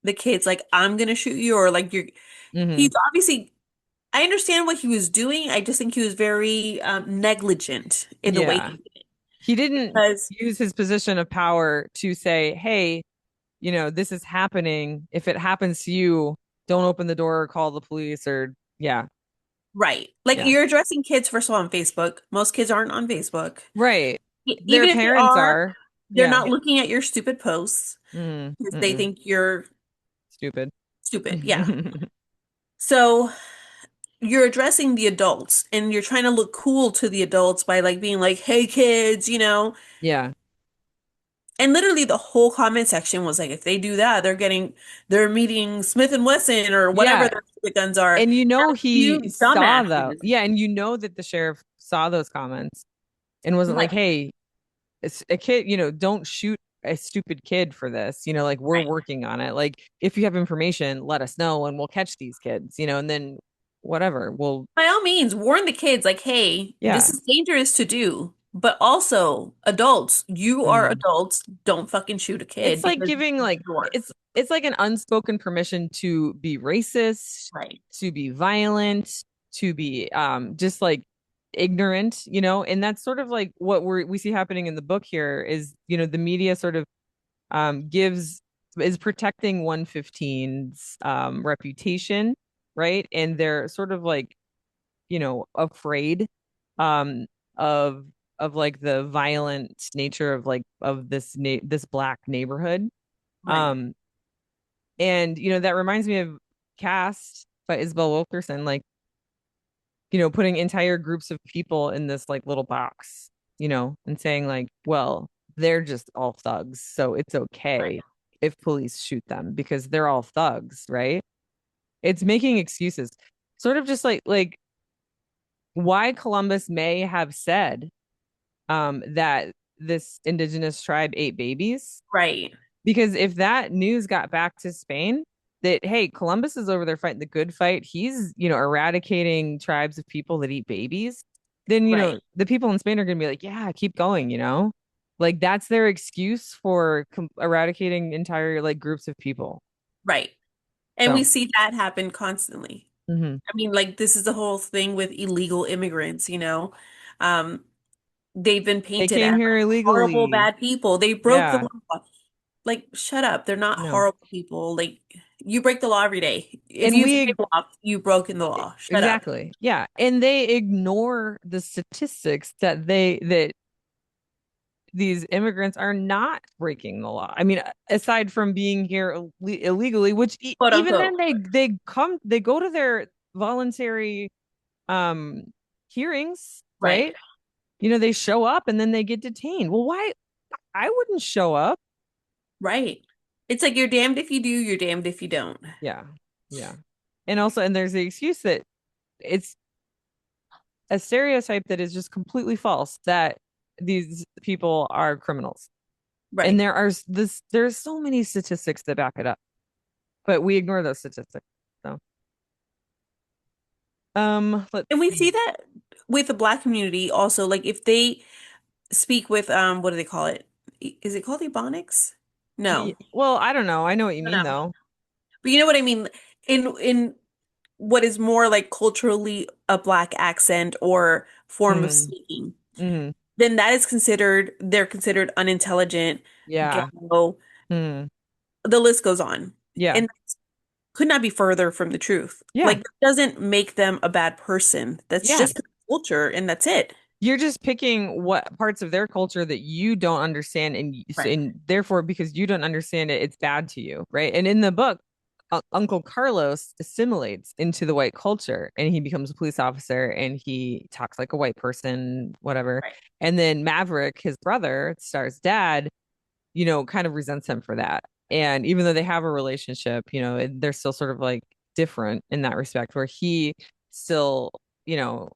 [SPEAKER 1] the kids like I'm gonna shoot you or like
[SPEAKER 2] Hmm.
[SPEAKER 1] he's obviously I understand what he was doing. I just think he was very negligent in the way
[SPEAKER 2] Yeah.
[SPEAKER 1] he did it.
[SPEAKER 2] He didn't
[SPEAKER 1] Because
[SPEAKER 2] use his position of power to say, hey, this is happening. If it happens to you, don't open the door or call the police or yeah,
[SPEAKER 1] right. Like
[SPEAKER 2] yeah.
[SPEAKER 1] you're addressing kids first of all on Facebook. Most kids aren't on Facebook.
[SPEAKER 2] Right. Their
[SPEAKER 1] Even if they
[SPEAKER 2] parents
[SPEAKER 1] are,
[SPEAKER 2] are.
[SPEAKER 1] they're
[SPEAKER 2] Yeah.
[SPEAKER 1] not looking at your stupid posts
[SPEAKER 2] Mm,
[SPEAKER 1] because they
[SPEAKER 2] mm-mm.
[SPEAKER 1] think you're
[SPEAKER 2] Stupid.
[SPEAKER 1] stupid. Yeah. So you're addressing the adults and you're trying to look cool to the adults by like being like, "Hey kids."
[SPEAKER 2] Yeah.
[SPEAKER 1] And literally the whole comment section was like, if they do that, they're meeting Smith and Wesson or whatever
[SPEAKER 2] Yeah.
[SPEAKER 1] their stupid guns are.
[SPEAKER 2] And he
[SPEAKER 1] You
[SPEAKER 2] saw though.
[SPEAKER 1] dumbasses.
[SPEAKER 2] Yeah, and that the sheriff saw those comments and wasn't like,
[SPEAKER 1] Right,
[SPEAKER 2] "Hey, it's a kid, don't shoot a stupid kid for this. Like we're
[SPEAKER 1] right.
[SPEAKER 2] working on it. Like if you have information, let us know and we'll catch these kids, and then whatever. We'll
[SPEAKER 1] By all means, warn the kids like, hey, this
[SPEAKER 2] yeah.
[SPEAKER 1] is dangerous to do. But also, adults, you are
[SPEAKER 2] Mhm.
[SPEAKER 1] adults. Don't fucking shoot a kid
[SPEAKER 2] It's like
[SPEAKER 1] because
[SPEAKER 2] giving like
[SPEAKER 1] you're
[SPEAKER 2] it's like an unspoken permission to be racist,
[SPEAKER 1] right,
[SPEAKER 2] to be violent, to be just like ignorant, and that's sort of like what we see happening in the book here is, the media sort of gives is protecting 115's reputation, right? And they're sort of like, afraid um of like the violent nature of like of this black neighborhood.
[SPEAKER 1] right,
[SPEAKER 2] Um and that reminds me of Cast by Isabel Wilkerson, like, putting entire groups of people in this like little box, and saying like, well, they're just all thugs, so it's
[SPEAKER 1] right,
[SPEAKER 2] okay if police shoot them because they're all thugs, right? It's making excuses. Sort of just like why Columbus may have said that this indigenous tribe ate babies.
[SPEAKER 1] right,
[SPEAKER 2] Because if that news got back to Spain, that hey, Columbus is over there fighting the good fight, he's, eradicating tribes of people that eat babies, then,
[SPEAKER 1] right,
[SPEAKER 2] the people in Spain are going to be like, yeah, keep going. Like that's their excuse for eradicating entire like groups of people.
[SPEAKER 1] right. And we
[SPEAKER 2] So,
[SPEAKER 1] see that happen constantly.
[SPEAKER 2] mhm.
[SPEAKER 1] I mean, like this is the whole thing with illegal immigrants. Um, they've been
[SPEAKER 2] They
[SPEAKER 1] painted
[SPEAKER 2] came
[SPEAKER 1] as
[SPEAKER 2] here
[SPEAKER 1] like horrible,
[SPEAKER 2] illegally.
[SPEAKER 1] bad people. They broke the
[SPEAKER 2] Yeah,
[SPEAKER 1] law. Like, shut up. They're not
[SPEAKER 2] no.
[SPEAKER 1] horrible people. Like, you break the law every day. If
[SPEAKER 2] And
[SPEAKER 1] you
[SPEAKER 2] we
[SPEAKER 1] jaywalk, you've broken the law. Shut up.
[SPEAKER 2] exactly. Yeah. And they ignore the statistics that these immigrants are not breaking the law. I mean, aside from being here illegally, which
[SPEAKER 1] Quote
[SPEAKER 2] even
[SPEAKER 1] unquote.
[SPEAKER 2] then they go to their voluntary um hearings,
[SPEAKER 1] Right.
[SPEAKER 2] right? They show up and then they get detained. Well, why I wouldn't show up.
[SPEAKER 1] Right. It's like you're damned if you do, you're damned if you don't.
[SPEAKER 2] Yeah. Yeah. And also, and there's the excuse that it's a stereotype that is just completely false that these people are criminals. And
[SPEAKER 1] Right.
[SPEAKER 2] there's so many statistics that back it up, but we ignore those statistics. So, let's
[SPEAKER 1] And we see
[SPEAKER 2] see.
[SPEAKER 1] that with the Black community also, like if they speak with what do they call it? Is it called Ebonics? No.
[SPEAKER 2] Well, I don't know. I know what you
[SPEAKER 1] No,
[SPEAKER 2] mean
[SPEAKER 1] no.
[SPEAKER 2] though.
[SPEAKER 1] But you know what I mean? In what is more like culturally a Black accent or form of
[SPEAKER 2] Hmm.
[SPEAKER 1] speaking,
[SPEAKER 2] Hmm.
[SPEAKER 1] then that is considered, they're considered unintelligent,
[SPEAKER 2] Yeah.
[SPEAKER 1] ghetto,
[SPEAKER 2] Hmm.
[SPEAKER 1] the list goes on.
[SPEAKER 2] Yeah.
[SPEAKER 1] And could not be further from the truth.
[SPEAKER 2] Yeah.
[SPEAKER 1] Like, it doesn't make them a bad person. That's
[SPEAKER 2] Yeah.
[SPEAKER 1] just culture and that's it.
[SPEAKER 2] You're just picking what parts of their culture that you don't understand,
[SPEAKER 1] Right.
[SPEAKER 2] and therefore, because you don't understand it, it's bad to you, right? And in the book, Uncle Carlos assimilates into the white culture, and he becomes a police officer, and he talks like a white person, whatever.
[SPEAKER 1] Right.
[SPEAKER 2] And then Maverick, his brother, Star's dad, kind of resents him for that. And even though they have a relationship, they're still sort of like different in that respect, where he still, you know,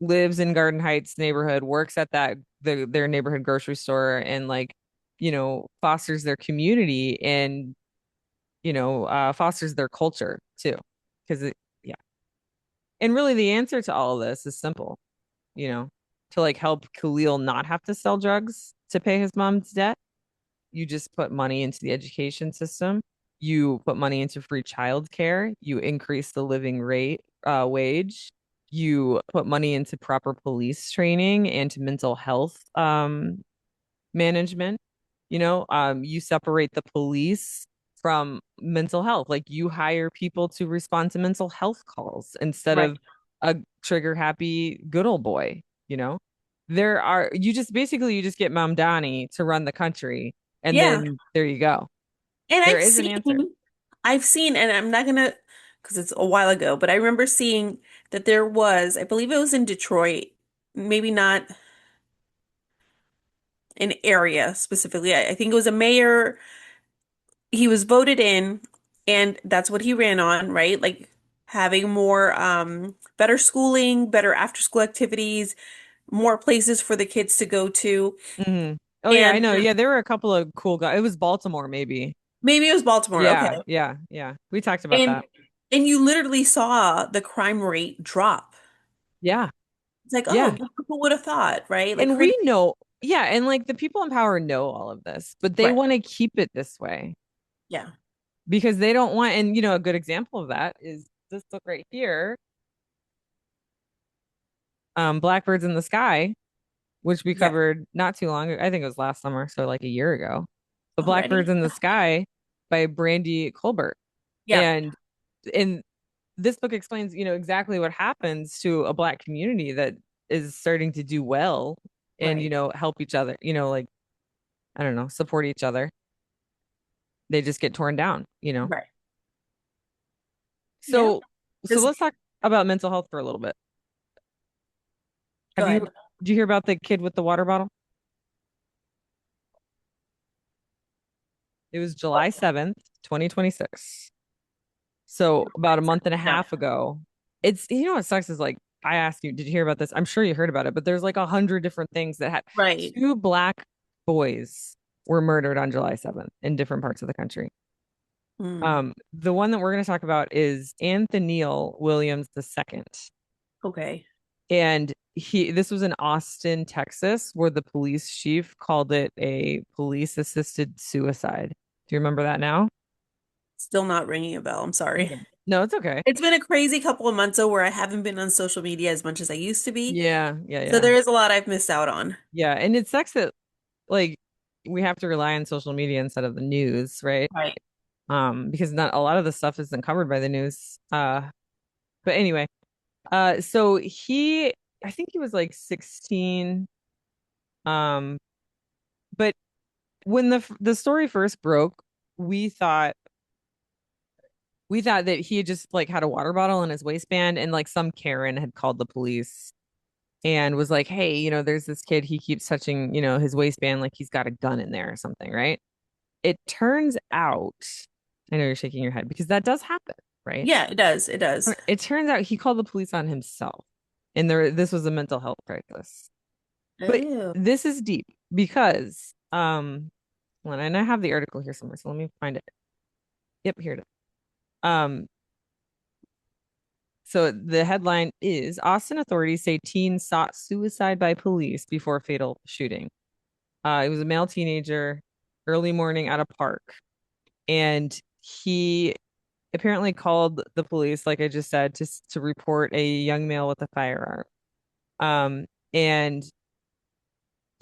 [SPEAKER 2] lives in Garden Heights neighborhood, works at their neighborhood grocery store, and like, fosters their community and fosters their culture too. Because yeah, and really the answer to all of this is simple, you know, to like help Khalil not have to sell drugs to pay his mom's debt. You just put money into the education system. You put money into free childcare. You increase the living rate wage. You put money into proper police training and to mental health management. You separate the police from mental health. Like you hire people to respond to mental health calls instead
[SPEAKER 1] Right.
[SPEAKER 2] of a trigger happy good old boy, you know? You just get Mamdani to run the country, and
[SPEAKER 1] Yeah.
[SPEAKER 2] then there you go.
[SPEAKER 1] And
[SPEAKER 2] There is an answer.
[SPEAKER 1] I've seen, and I'm not gonna, because it's a while ago, but I remember seeing that there was, I believe it was in Detroit, maybe not an area specifically. I think it was a mayor. He was voted in, and that's what he ran on, right? Like having more, better schooling, better after school activities, more places for the kids to go to.
[SPEAKER 2] Hmm. Oh yeah, I
[SPEAKER 1] And
[SPEAKER 2] know. Yeah, there were a couple of cool guys. It was Baltimore, maybe.
[SPEAKER 1] maybe it was Baltimore. Okay.
[SPEAKER 2] Yeah, yeah, yeah. We talked about
[SPEAKER 1] And
[SPEAKER 2] that.
[SPEAKER 1] you literally saw the crime rate drop.
[SPEAKER 2] Yeah,
[SPEAKER 1] It's like, oh,
[SPEAKER 2] yeah.
[SPEAKER 1] who would have thought, right? Like
[SPEAKER 2] And we
[SPEAKER 1] crazy.
[SPEAKER 2] know, yeah, and like the people in power know all of this, but they
[SPEAKER 1] Right.
[SPEAKER 2] want to keep it this way
[SPEAKER 1] Yeah.
[SPEAKER 2] because they don't want, and a good example of that is this book right here, Blackbirds in the Sky, which we
[SPEAKER 1] Yeah.
[SPEAKER 2] covered not too long ago. I think it was last summer, so like a year ago. But Blackbirds
[SPEAKER 1] Already.
[SPEAKER 2] in the Sky by Brandy Colbert.
[SPEAKER 1] Yeah.
[SPEAKER 2] And in this book explains, exactly what happens to a black community that is starting to do well and,
[SPEAKER 1] Right.
[SPEAKER 2] help each other, like, I don't know, support each other. They just get torn down.
[SPEAKER 1] Right. Yeah.
[SPEAKER 2] So
[SPEAKER 1] Just
[SPEAKER 2] let's talk about mental health for a little bit.
[SPEAKER 1] go
[SPEAKER 2] Have you
[SPEAKER 1] ahead.
[SPEAKER 2] Did you hear about the kid with the water bottle? It was July 7th, 2026. So about a month and a
[SPEAKER 1] No.
[SPEAKER 2] half ago. It's what sucks is like I asked you, did you hear about this? I'm sure you heard about it, but there's like 100 different things that had
[SPEAKER 1] Right.
[SPEAKER 2] two black boys were murdered on July 7th in different parts of the country.
[SPEAKER 1] Mm.
[SPEAKER 2] The one that we're going to talk about is Anthony Williams II.
[SPEAKER 1] Okay.
[SPEAKER 2] And this was in Austin, Texas, where the police chief called it a police assisted suicide. Do you remember that now?
[SPEAKER 1] Still not ringing a bell. I'm sorry.
[SPEAKER 2] Okay. No, it's okay.
[SPEAKER 1] It's been a crazy couple of months though where I haven't been on social media as much as I used to be.
[SPEAKER 2] Yeah, yeah,
[SPEAKER 1] So
[SPEAKER 2] yeah.
[SPEAKER 1] there is a lot I've missed out on.
[SPEAKER 2] Yeah, and it sucks that like we have to rely on social media instead of the news, right?
[SPEAKER 1] Right.
[SPEAKER 2] Because not a lot of the stuff isn't covered by the news. But anyway, so I think he was like 16. Um, but when the story first broke, we thought we thought that he had just like had a water bottle in his waistband and like some Karen had called the police and was like, "Hey, there's this kid, he keeps touching, his waistband like he's got a gun in there or something, right?" it turns out, I know you're shaking your head because that does happen, right?
[SPEAKER 1] Yeah, it does. It does.
[SPEAKER 2] It turns out he called the police on himself, and this was a mental health crisis. But
[SPEAKER 1] Oh.
[SPEAKER 2] this is deep because and I have the article here somewhere, so let me find it. Yep, here it is. Um, so the headline is Austin authorities say teen sought suicide by police before fatal shooting. It was a male teenager, early morning at a park, and he apparently called the police, like I just said, to report a young male with a firearm. And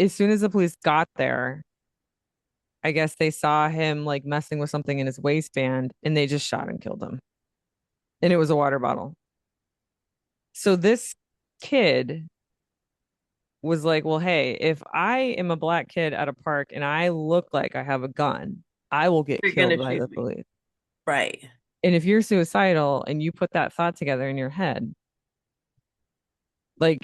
[SPEAKER 2] as soon as the police got there, I guess they saw him like messing with something in his waistband, and they just shot and killed him. And it was a water bottle. So this kid was like, well, hey, if I am a black kid at a park and I look like I have a gun, I will get
[SPEAKER 1] You're
[SPEAKER 2] killed
[SPEAKER 1] gonna
[SPEAKER 2] by the
[SPEAKER 1] shoot me.
[SPEAKER 2] police.
[SPEAKER 1] Right.
[SPEAKER 2] And if you're suicidal and you put that thought together in your head, like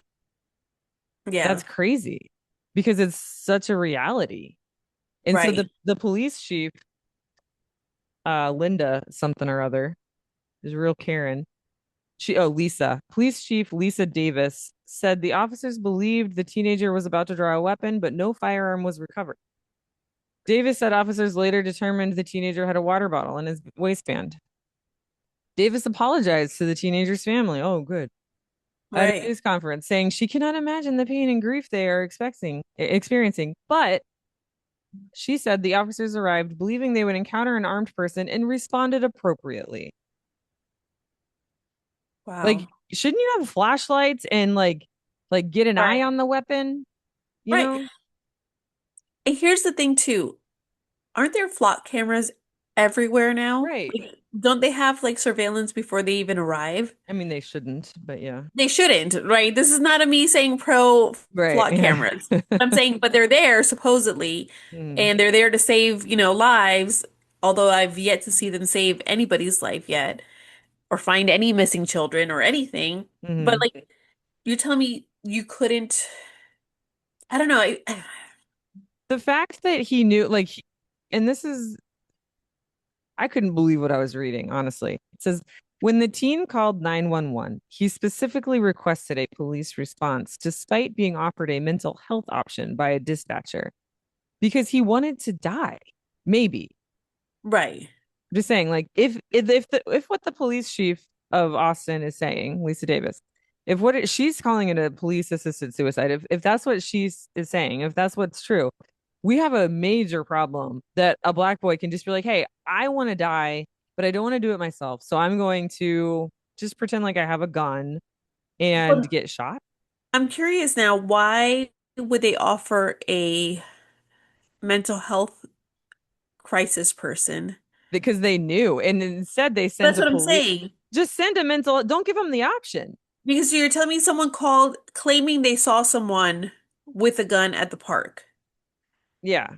[SPEAKER 1] Yeah.
[SPEAKER 2] that's crazy because it's such a reality. And so
[SPEAKER 1] Right.
[SPEAKER 2] the police chief, Linda something or other, is real Karen. Lisa. Police chief Lisa Davis said the officers believed the teenager was about to draw a weapon, but no firearm was recovered. Davis said officers later determined the teenager had a water bottle in his waistband. Davis apologized to the teenager's family. Oh, good. At a
[SPEAKER 1] Right.
[SPEAKER 2] news conference, saying she cannot imagine the pain and grief they are experiencing. But she said the officers arrived believing they would encounter an armed person and responded appropriately. Like,
[SPEAKER 1] Wow.
[SPEAKER 2] shouldn't you have flashlights and like get an eye
[SPEAKER 1] Right.
[SPEAKER 2] on the weapon? You
[SPEAKER 1] Right.
[SPEAKER 2] know?
[SPEAKER 1] And here's the thing too. Aren't there flock cameras everywhere now?
[SPEAKER 2] Right.
[SPEAKER 1] Like, don't they have like surveillance before they even arrive?
[SPEAKER 2] I mean, they shouldn't, but yeah.
[SPEAKER 1] They shouldn't, right? This is not a me saying pro
[SPEAKER 2] Right.
[SPEAKER 1] flock
[SPEAKER 2] Yeah.
[SPEAKER 1] cameras. I'm saying, but they're there supposedly,
[SPEAKER 2] Mm,
[SPEAKER 1] and they're there to save, lives, although I've yet to see them save anybody's life yet or find any missing children or anything. But
[SPEAKER 2] mhm.
[SPEAKER 1] like, you tell me you couldn't, I don't know.
[SPEAKER 2] The fact that he knew, and this is, I couldn't believe what I was reading, honestly. It says, when the teen called 911, he specifically requested a police response despite being offered a mental health option by a dispatcher because he wanted to die. Maybe.
[SPEAKER 1] Right.
[SPEAKER 2] I'm just saying, like, if what the police chief of Austin is saying, Lisa Davis, if she's calling it a police assisted suicide, if that's what is saying, if that's what's true, we have a major problem that a black boy can just be like, hey, I want to die, but I don't want to do it myself. So I'm going to just pretend like I have a gun and
[SPEAKER 1] But
[SPEAKER 2] get shot
[SPEAKER 1] I'm curious now, why would they offer a mental health crisis person?
[SPEAKER 2] because they knew. And instead they sent
[SPEAKER 1] That's
[SPEAKER 2] a
[SPEAKER 1] what I'm
[SPEAKER 2] police,
[SPEAKER 1] saying.
[SPEAKER 2] just send a mental, don't give them the option.
[SPEAKER 1] Because you're telling me someone called claiming they saw someone with a gun at the park.
[SPEAKER 2] Yeah.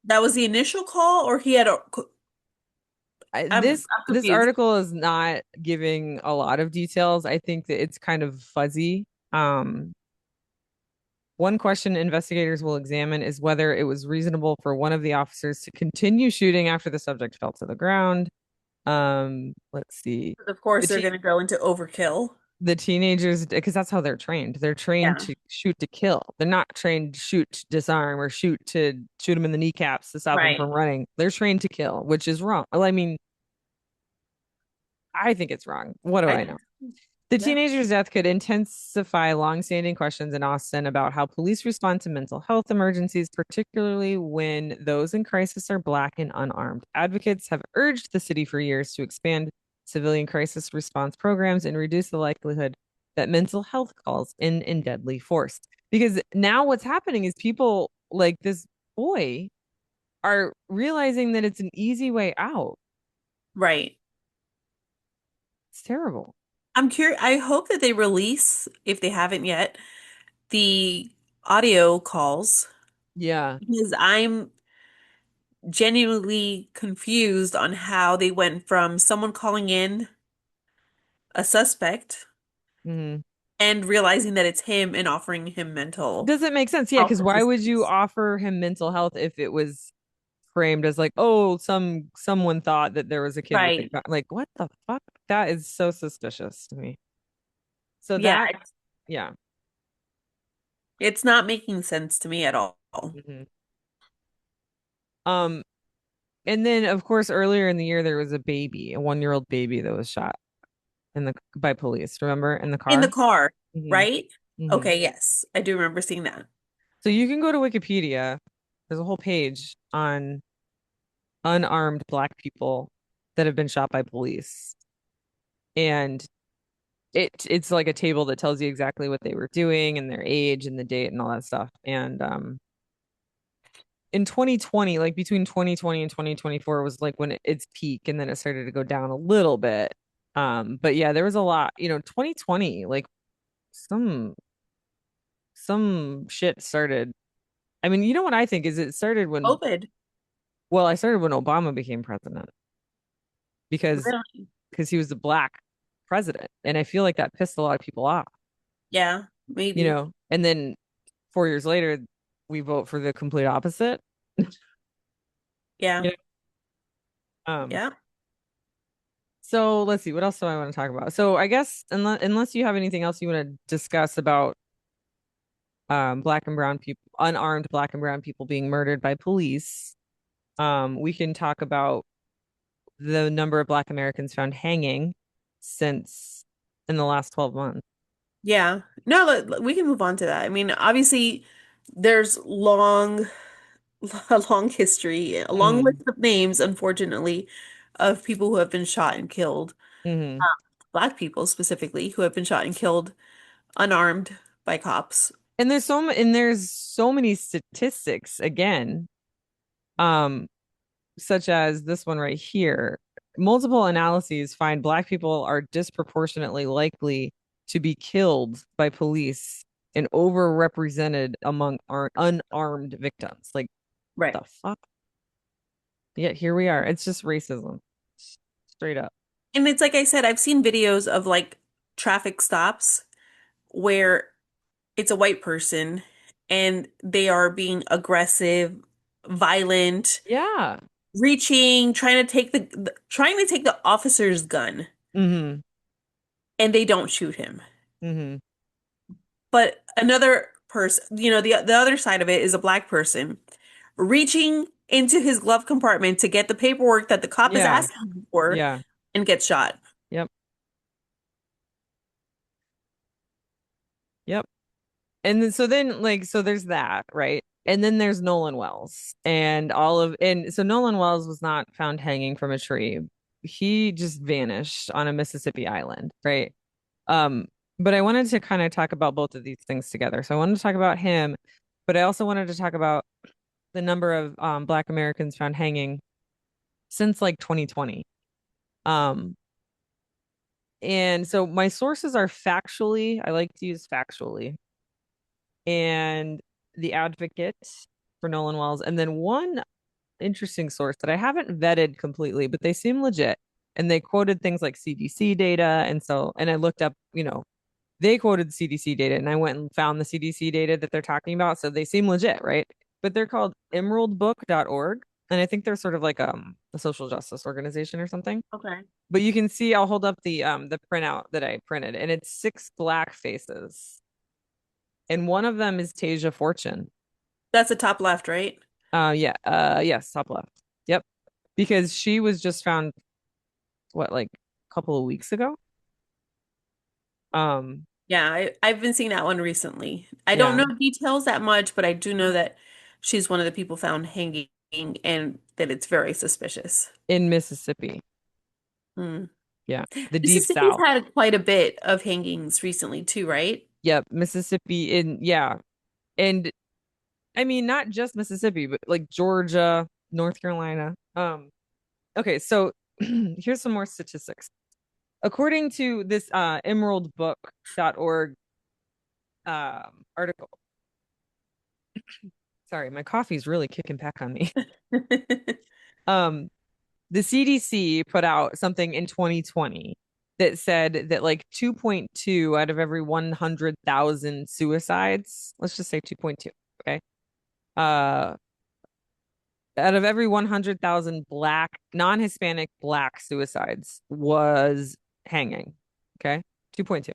[SPEAKER 1] That was the initial call, or he had a. I'm
[SPEAKER 2] This
[SPEAKER 1] confused.
[SPEAKER 2] article is not giving a lot of details. I think that it's kind of fuzzy. One question investigators will examine is whether it was reasonable for one of the officers to continue shooting after the subject fell to the ground. Let's see.
[SPEAKER 1] Of course,
[SPEAKER 2] The
[SPEAKER 1] they're
[SPEAKER 2] te
[SPEAKER 1] going to go into overkill.
[SPEAKER 2] the teenagers, because that's how they're trained. They're trained
[SPEAKER 1] Yeah.
[SPEAKER 2] to shoot to kill. They're not trained to shoot to disarm or shoot them in the kneecaps to stop them
[SPEAKER 1] Right.
[SPEAKER 2] from running. They're trained to kill, which is wrong. Well, I mean, I think it's wrong. What do I
[SPEAKER 1] I.
[SPEAKER 2] know? The
[SPEAKER 1] Yeah.
[SPEAKER 2] teenager's death could intensify longstanding questions in Austin about how police respond to mental health emergencies, particularly when those in crisis are Black and unarmed. Advocates have urged the city for years to expand civilian crisis response programs and reduce the likelihood that mental health calls in deadly force. Because now what's happening is people like this boy are realizing that it's an easy way out.
[SPEAKER 1] Right.
[SPEAKER 2] It's terrible.
[SPEAKER 1] I'm curious. I hope that they release, if they haven't yet, the audio calls
[SPEAKER 2] Yeah.
[SPEAKER 1] because I'm genuinely confused on how they went from someone calling in a suspect
[SPEAKER 2] Mhm.
[SPEAKER 1] and realizing that it's him and offering him mental
[SPEAKER 2] Doesn't make sense. Yeah,
[SPEAKER 1] health
[SPEAKER 2] because why would you
[SPEAKER 1] assistance.
[SPEAKER 2] offer him mental health if it was framed as like, oh, someone thought that there was a kid with a
[SPEAKER 1] Right.
[SPEAKER 2] gun. Like, what the fuck? That is so suspicious to me. So
[SPEAKER 1] Yeah,
[SPEAKER 2] that, yeah.
[SPEAKER 1] it's not making sense to me at all.
[SPEAKER 2] Mhm. Um, and then of course earlier in the year there was a baby, a 1-year-old baby that was shot in the by police, remember, in the
[SPEAKER 1] In the
[SPEAKER 2] car?
[SPEAKER 1] car,
[SPEAKER 2] Hmm.
[SPEAKER 1] right?
[SPEAKER 2] Hmm.
[SPEAKER 1] Okay, yes. I do remember seeing that.
[SPEAKER 2] So you can go to Wikipedia. There's a whole page on unarmed black people that have been shot by police. And it's like a table that tells you exactly what they were doing and their age and the date and all that stuff. And in 2020, like between 2020 and 2024 was like when its peak, and then it started to go down a little bit. But yeah, there was a lot, 2020, like some some shit started. I mean, you know what I think is it started when,
[SPEAKER 1] COVID.
[SPEAKER 2] well, I started when Obama became president because
[SPEAKER 1] Really?
[SPEAKER 2] he was the black president, and I feel like that pissed a lot of people off,
[SPEAKER 1] Yeah, maybe.
[SPEAKER 2] and then 4 years later we vote for the complete opposite.
[SPEAKER 1] Yeah.
[SPEAKER 2] You Um,
[SPEAKER 1] Yeah.
[SPEAKER 2] so let's see, what else do I want to talk about? So I guess unless you have anything else you want to discuss about black and brown people, unarmed black and brown people being murdered by police, we can talk about the number of black Americans found hanging since in the last 12 months.
[SPEAKER 1] Yeah. No, we can move on to that. I mean, obviously, there's a long history, a long list
[SPEAKER 2] Mm-hmm.
[SPEAKER 1] of names, unfortunately, of people who have been shot and killed.
[SPEAKER 2] Mm-hmm.
[SPEAKER 1] Black people specifically, who have been shot and killed unarmed by cops.
[SPEAKER 2] And there's so many statistics again, um, such as this one right here. Multiple analyses find black people are disproportionately likely to be killed by police and overrepresented among our unarmed victims. Like,
[SPEAKER 1] Right.
[SPEAKER 2] the fuck? Yet here we are. It's just racism. Straight up.
[SPEAKER 1] And it's like I said, I've seen videos of like traffic stops where it's a white person and they are being aggressive, violent,
[SPEAKER 2] Yeah.
[SPEAKER 1] reaching, trying to take the officer's gun,
[SPEAKER 2] Mm-hmm.
[SPEAKER 1] and they don't shoot him.
[SPEAKER 2] Mm-hmm.
[SPEAKER 1] But another person, the other side of it is a black person reaching into his glove compartment to get the paperwork that the cop is
[SPEAKER 2] Yeah.
[SPEAKER 1] asking for
[SPEAKER 2] Yeah.
[SPEAKER 1] and gets shot.
[SPEAKER 2] Yep. Yep. And then so there's that, right? And then there's Nolan Wells and so Nolan Wells was not found hanging from a tree. He just vanished on a Mississippi island, right? Um, but I wanted to kind of talk about both of these things together. So I wanted to talk about him, but I also wanted to talk about the number of Black Americans found hanging since like 2020. Um, and so my sources are factually, I like to use factually, and the advocate for Nolan Wells, and then one interesting source that I haven't vetted completely, but they seem legit. And they quoted things like CDC data. And I looked up, they quoted CDC data, and I went and found the CDC data that they're talking about. So they seem legit, right? But they're called emeraldbook.org. And I think they're sort of like a social justice organization or something.
[SPEAKER 1] Okay.
[SPEAKER 2] But you can see, I'll hold up the printout that I printed, and it's 6 black faces. And one of them is Tasia Fortune.
[SPEAKER 1] That's the top left, right?
[SPEAKER 2] Yeah, yes, top left. Yep. Because she was just found, what, like a couple of weeks ago? Um,
[SPEAKER 1] Yeah, I've been seeing that one recently. I don't
[SPEAKER 2] yeah,
[SPEAKER 1] know details that much, but I do know that she's one of the people found hanging and that it's very suspicious.
[SPEAKER 2] in Mississippi.
[SPEAKER 1] Hmm.
[SPEAKER 2] Yeah, the deep
[SPEAKER 1] Mississippi's
[SPEAKER 2] South.
[SPEAKER 1] had quite a bit of hangings recently too, right?
[SPEAKER 2] Yep, Mississippi yeah. And I mean not just Mississippi, but like Georgia, North Carolina. Okay, so here's some more statistics. According to this emeraldbook.org article. Sorry, my coffee's really kicking back on me. Um, the CDC put out something in 2020 that said that like 2.2 out of every 100,000 suicides, let's just say 2.2, okay, uh, out of every 100,000 non-Hispanic black suicides was hanging. Okay. 2.2.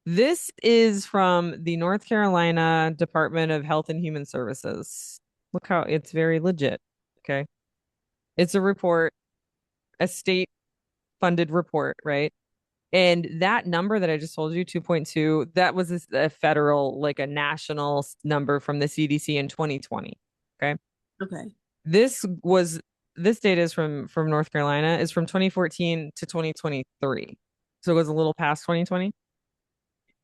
[SPEAKER 2] This is from the North Carolina Department of Health and Human Services. Look how it's very legit. Okay. It's a report, a state funded report, right? And that number that I just told you, 2.2, that was a federal, like a national number from the CDC in 2020. Okay.
[SPEAKER 1] Okay.
[SPEAKER 2] This was this data is from North Carolina, is from 2014 to 2023. So it was a little past 2020.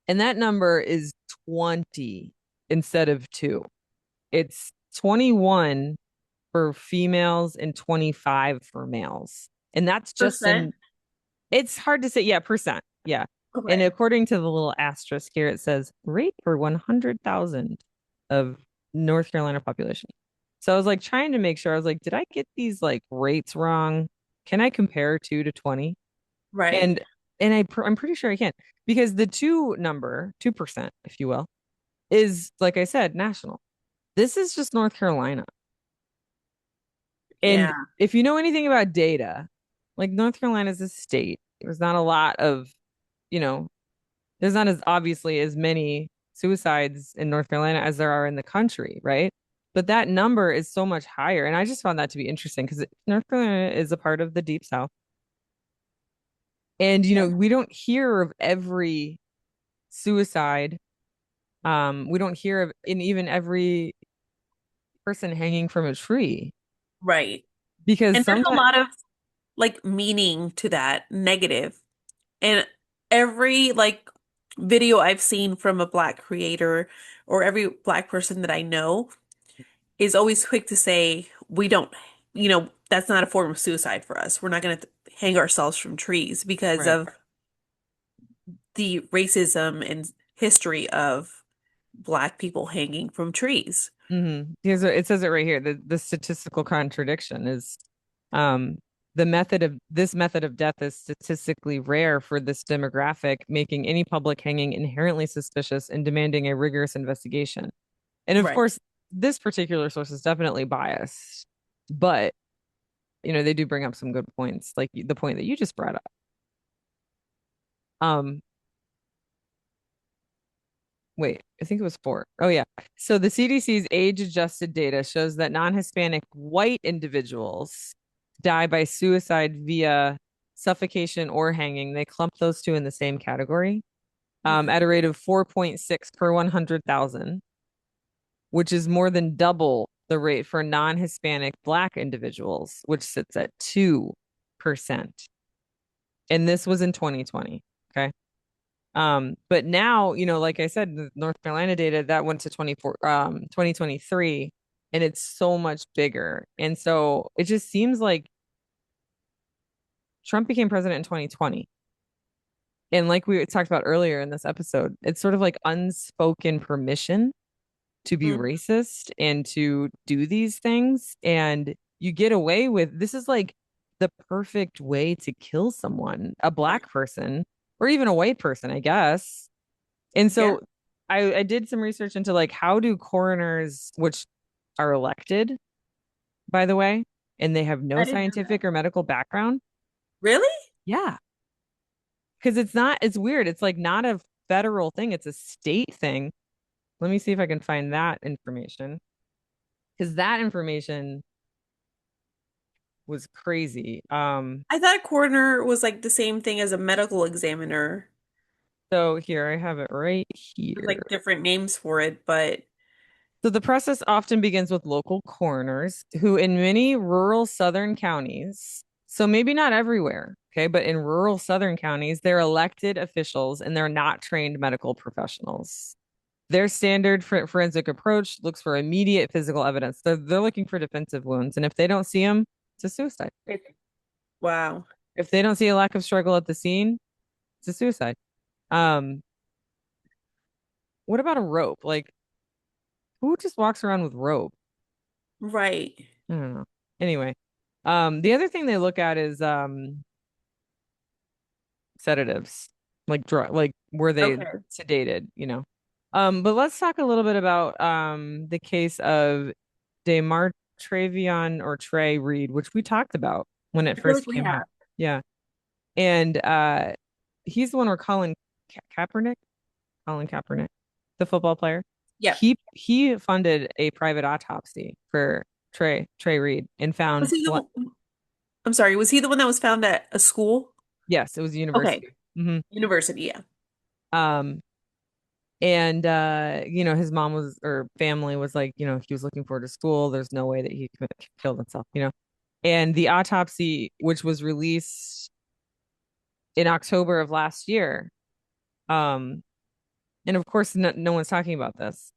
[SPEAKER 2] And that number is 20 instead of 2. It's 21 for females and 25 for males. And that's just
[SPEAKER 1] Percent.
[SPEAKER 2] in, it's hard to say. Yeah, percent. Yeah. And
[SPEAKER 1] Okay.
[SPEAKER 2] according to the little asterisk here, it says rate per 100,000 of North Carolina population. So I was like trying to make sure. I was like, did I get these like rates wrong? Can I compare 2 to 20?
[SPEAKER 1] Right.
[SPEAKER 2] And I'm pretty sure I can, because the 2%, if you will, is, like I said, national. This is just North Carolina.
[SPEAKER 1] Yeah.
[SPEAKER 2] And if you know anything about data, like North Carolina is a state. There's not a lot of, you know, there's not as obviously as many suicides in North Carolina as there are in the country, right? But that number is so much higher. And I just found that to be interesting because North Carolina is a part of the Deep South. And,
[SPEAKER 1] Yeah.
[SPEAKER 2] we don't hear of every suicide. We don't hear of in even every person hanging from a tree
[SPEAKER 1] Right.
[SPEAKER 2] because
[SPEAKER 1] And there's a
[SPEAKER 2] sometimes,
[SPEAKER 1] lot of like meaning to that negative. And every like video I've seen from a Black creator or every Black person that I know is always quick to say, we don't, that's not a form of suicide for us. We're not going to hang ourselves from trees because
[SPEAKER 2] right.
[SPEAKER 1] of the racism and history of Black people hanging from trees.
[SPEAKER 2] It says it right here. The statistical contradiction is um this method of death is statistically rare for this demographic, making any public hanging inherently suspicious and demanding a rigorous investigation. And of
[SPEAKER 1] Right.
[SPEAKER 2] course, this particular source is definitely biased, but they do bring up some good points, like the point that you just brought up. Um, Wait, I think it was 4. Oh, yeah. So the CDC's age-adjusted data shows that non-Hispanic white individuals die by suicide via suffocation or hanging. They clump those two in the same category,
[SPEAKER 1] Okay.
[SPEAKER 2] at a rate of 4.6 per 100,000, which is more than double the rate for non-Hispanic black individuals, which sits at 2%. And this was in 2020. Okay. But now, like I said, the North Carolina data that went to 2023, and it's so much bigger. And so it just seems like Trump became president in 2020. And like we talked about earlier in this episode, it's sort of like unspoken permission to be
[SPEAKER 1] Mhm.
[SPEAKER 2] racist and to do these things. And you get away with this is like the perfect way to kill someone, a black person, or even a white person, I guess. And
[SPEAKER 1] Yeah.
[SPEAKER 2] so I did some research into like how do coroners, which are elected, by the way, and they have no
[SPEAKER 1] I didn't know that.
[SPEAKER 2] scientific or medical background.
[SPEAKER 1] Really?
[SPEAKER 2] Yeah. Because it's weird. It's like not a federal thing, it's a state thing. Let me see if I can find that information. Because that information was crazy.
[SPEAKER 1] I thought coroner was like the same thing as a medical examiner.
[SPEAKER 2] So here I have it right
[SPEAKER 1] There's
[SPEAKER 2] here.
[SPEAKER 1] like different names for it, but
[SPEAKER 2] So the process often begins with local coroners who, in many rural southern counties, so maybe not everywhere, okay, but in rural southern counties, they're elected officials and they're not trained medical professionals. Their standard forensic approach looks for immediate physical evidence. They're looking for defensive wounds, and if they don't see them, it's a suicide.
[SPEAKER 1] wow.
[SPEAKER 2] If they don't see a lack of struggle at the scene, it's a suicide. Um, what about a rope? Like, who just walks around with rope?
[SPEAKER 1] Right.
[SPEAKER 2] I don't know. Anyway, the other thing they look at is sedatives, like like were they
[SPEAKER 1] Okay.
[SPEAKER 2] sedated. But let's talk a little bit about the case of DeMar Travion or Trey Reed, which we talked about when it
[SPEAKER 1] I feel like
[SPEAKER 2] first
[SPEAKER 1] we
[SPEAKER 2] came out.
[SPEAKER 1] have.
[SPEAKER 2] Yeah. And he's the one where Kaepernick, Colin Kaepernick, the football player,
[SPEAKER 1] Yep.
[SPEAKER 2] he funded a private autopsy for Trey Reed and
[SPEAKER 1] Was
[SPEAKER 2] found
[SPEAKER 1] he
[SPEAKER 2] blood.
[SPEAKER 1] I'm sorry, was he the one that was found at a school?
[SPEAKER 2] Yes, it was a
[SPEAKER 1] Okay.
[SPEAKER 2] university. Hmm.
[SPEAKER 1] University, yeah.
[SPEAKER 2] Um, and his mom was or family was like, he was looking forward to school. There's no way that he killed himself. And the autopsy, which was released in October of last year, um, and of course, no one's talking about this,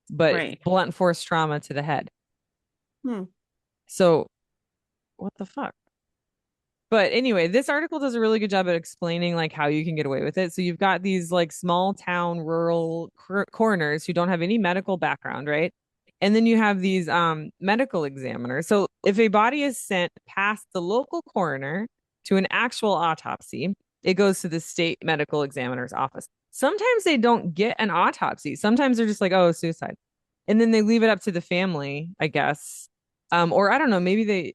[SPEAKER 2] but
[SPEAKER 1] Right.
[SPEAKER 2] blunt force trauma to the head.
[SPEAKER 1] Hmm.
[SPEAKER 2] So what the fuck? But anyway, this article does a really good job at explaining like how you can get away with it. So you've got these like small town rural coroners who don't have any medical background, right? And then you have these medical examiners. So if a body is sent past the local coroner to an actual autopsy, it goes to the state medical examiner's office. Sometimes they don't get an autopsy. Sometimes they're just like, oh, suicide. And then they leave it up to the family, I guess. Or I don't know, maybe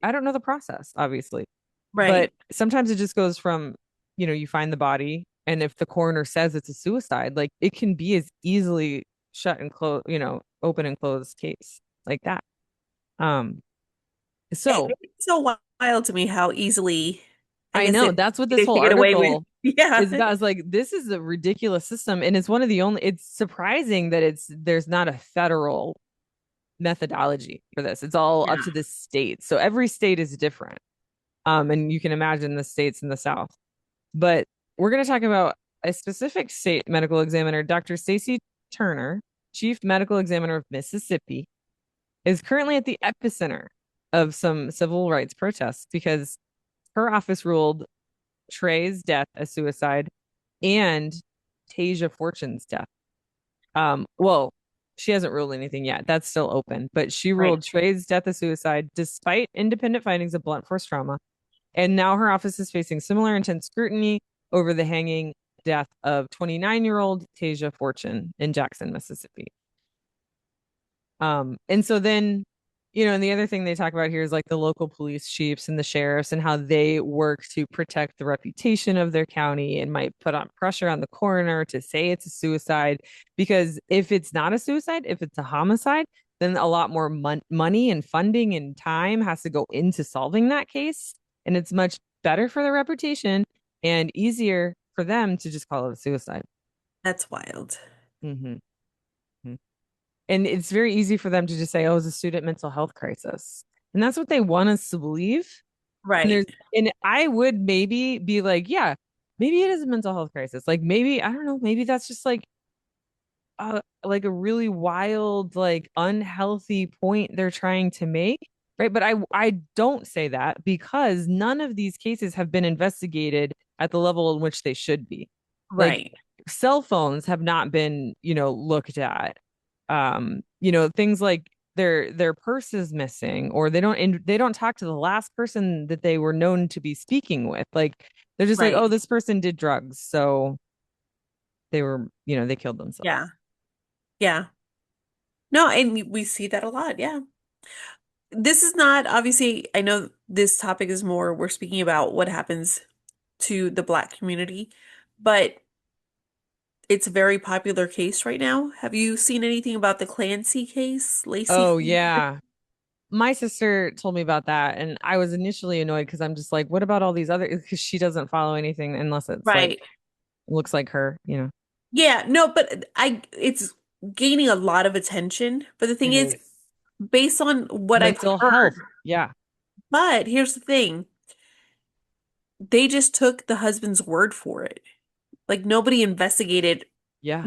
[SPEAKER 2] I don't know the process, obviously, but
[SPEAKER 1] Right.
[SPEAKER 2] sometimes it just goes from, you find the body, and if the coroner says it's a suicide, like it can be as easily shut and close, open and closed case like that. Um, so
[SPEAKER 1] It's so wild to me how easily, I
[SPEAKER 2] I
[SPEAKER 1] guess
[SPEAKER 2] know
[SPEAKER 1] it
[SPEAKER 2] that's what this
[SPEAKER 1] they
[SPEAKER 2] whole
[SPEAKER 1] get away with.
[SPEAKER 2] article
[SPEAKER 1] Yeah.
[SPEAKER 2] is about. Is like this is a ridiculous system, and it's one of the only. It's surprising that there's not a federal methodology for this. It's all up
[SPEAKER 1] Yeah.
[SPEAKER 2] to the state. So every state is different. And you can imagine the states in the South. But we're going to talk about a specific state medical examiner, Dr. Stacy Turner, Chief Medical Examiner of Mississippi, is currently at the epicenter of some civil rights protests because her office ruled Trey's death a suicide and Tasia Fortune's death. Well, she hasn't ruled anything yet. That's still open, but she
[SPEAKER 1] Right.
[SPEAKER 2] ruled Trey's death a suicide despite independent findings of blunt force trauma. And now her office is facing similar intense scrutiny over the hanging death of 29-year-old Tasia Fortune in Jackson, Mississippi. And so then, and the other thing they talk about here is like the local police chiefs and the sheriffs and how they work to protect the reputation of their county and might put on pressure on the coroner to say it's a suicide. Because if it's not a suicide, if it's a homicide, then a lot more money and funding and time has to go into solving that case. And it's much better for their reputation and easier for them to just call it a suicide.
[SPEAKER 1] That's wild.
[SPEAKER 2] Mm-hmm. And it's very easy for them to just say, oh, it's a student mental health crisis. And that's what they want us to believe. And
[SPEAKER 1] Right.
[SPEAKER 2] there's and I would maybe be like, yeah, maybe it is a mental health crisis. Like maybe, I don't know, maybe that's just like a really wild, like unhealthy point they're trying to make. Right. But I don't say that because none of these cases have been investigated at the level in which they should be. Like
[SPEAKER 1] Right.
[SPEAKER 2] cell phones have not been, looked at. Things like their purse is missing, or they don't talk to the last person that they were known to be speaking with. Like they're just like,
[SPEAKER 1] Right.
[SPEAKER 2] oh, this person did drugs, so they killed
[SPEAKER 1] Yeah.
[SPEAKER 2] themselves.
[SPEAKER 1] Yeah. No, and we see that a lot. Yeah. This is not obviously, I know this topic is more, we're speaking about what happens to the Black community, but it's a very popular case right now. Have you seen anything about the Clancy case? Lacey
[SPEAKER 2] Oh
[SPEAKER 1] Clancy?
[SPEAKER 2] yeah. My sister told me about that, and I was initially annoyed because I'm just like, what about all these other? Because she doesn't follow anything unless it's like
[SPEAKER 1] Right.
[SPEAKER 2] looks like her.
[SPEAKER 1] Yeah, no, but it's gaining a lot of attention. But the thing
[SPEAKER 2] It
[SPEAKER 1] is,
[SPEAKER 2] is
[SPEAKER 1] based on what I've
[SPEAKER 2] mental
[SPEAKER 1] heard,
[SPEAKER 2] health. Yeah.
[SPEAKER 1] but here's the thing, they just took the husband's word for it. Like nobody investigated,
[SPEAKER 2] Yeah.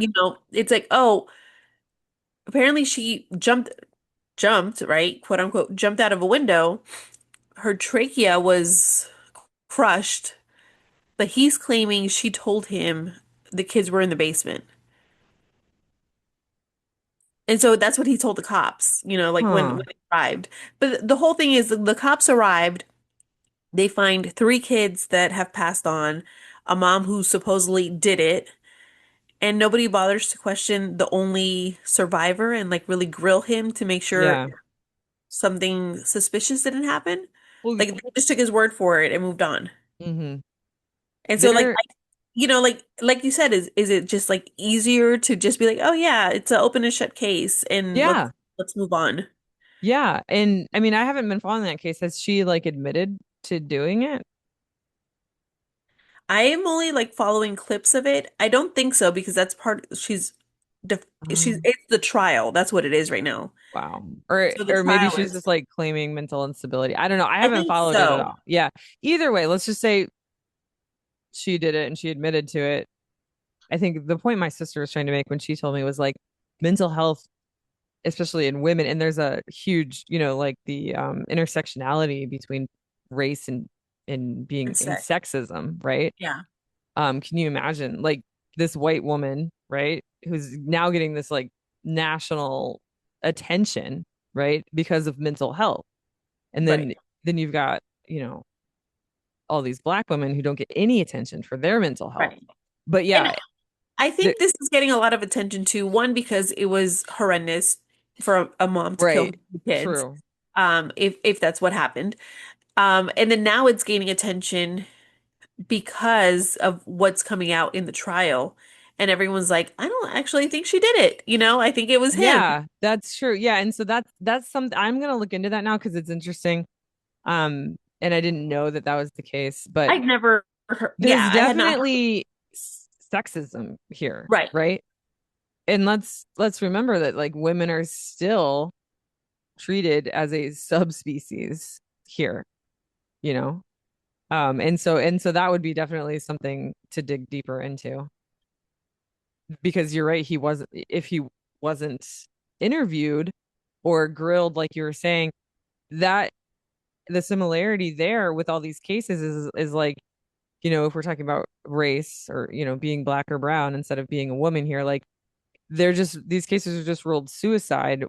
[SPEAKER 1] it's like, oh, apparently she jumped, right? Quote unquote, jumped out of a window. Her trachea was crushed, but he's claiming she told him the kids were in the basement. And so that's what he told the cops, like when
[SPEAKER 2] Huh.
[SPEAKER 1] they arrived. But the whole thing is the cops arrived, they find three kids that have passed on, a mom who supposedly did it, and nobody bothers to question the only survivor and like really grill him to make sure
[SPEAKER 2] Yeah.
[SPEAKER 1] something suspicious didn't happen.
[SPEAKER 2] Well,
[SPEAKER 1] Like they just took his word for it and moved on.
[SPEAKER 2] mm-hmm.
[SPEAKER 1] And so like
[SPEAKER 2] There,
[SPEAKER 1] like you said, is it just like easier to just be like, oh yeah, it's an open and shut case and
[SPEAKER 2] yeah,
[SPEAKER 1] let's move on.
[SPEAKER 2] yeah. And I mean, I haven't been following that case. Has she like admitted to doing it?
[SPEAKER 1] I am only like following clips of it. I don't think so because that's part she's
[SPEAKER 2] Um,
[SPEAKER 1] it's the trial. That's what it is right now.
[SPEAKER 2] wow.
[SPEAKER 1] So the
[SPEAKER 2] Or maybe
[SPEAKER 1] trial
[SPEAKER 2] she's
[SPEAKER 1] is
[SPEAKER 2] just like claiming mental instability. I don't know. I
[SPEAKER 1] I
[SPEAKER 2] haven't
[SPEAKER 1] think
[SPEAKER 2] followed it at
[SPEAKER 1] so.
[SPEAKER 2] all. Yeah. Either way, let's just say she did it and she admitted to it. I think the point my sister was trying to make when she told me was like mental health, especially in women, and there's a huge, like the intersectionality between race and being
[SPEAKER 1] And
[SPEAKER 2] in
[SPEAKER 1] sex.
[SPEAKER 2] sexism, right?
[SPEAKER 1] Yeah.
[SPEAKER 2] Can you imagine like this white woman, right, who's now getting this like national attention, right, because of mental health, and
[SPEAKER 1] Right.
[SPEAKER 2] then you've got, you know, all these black women who don't get any attention for their mental health.
[SPEAKER 1] Right.
[SPEAKER 2] But
[SPEAKER 1] And
[SPEAKER 2] yeah,
[SPEAKER 1] I
[SPEAKER 2] the,
[SPEAKER 1] think this is getting a lot of attention too. One, because it was horrendous for a mom to kill her
[SPEAKER 2] right,
[SPEAKER 1] kids,
[SPEAKER 2] true.
[SPEAKER 1] if that's what happened. And then now it's gaining attention because of what's coming out in the trial. And everyone's like, I don't actually think she did it. I think it was him.
[SPEAKER 2] Yeah, that's true. Yeah, and so that's something I'm gonna look into that now because it's interesting. And I didn't know that that was the case, but
[SPEAKER 1] I'd never heard,
[SPEAKER 2] there's
[SPEAKER 1] yeah, I had not heard.
[SPEAKER 2] definitely sexism here,
[SPEAKER 1] Right,
[SPEAKER 2] right? And let's remember that like women are still treated as a subspecies here, you know? And so that would be definitely something to dig deeper into because you're right, he wasn't if he wasn't interviewed or grilled like you were saying, that the similarity there with all these cases is like, if we're talking about race or, being black or brown instead of being a woman here, like they're just these cases are just ruled suicide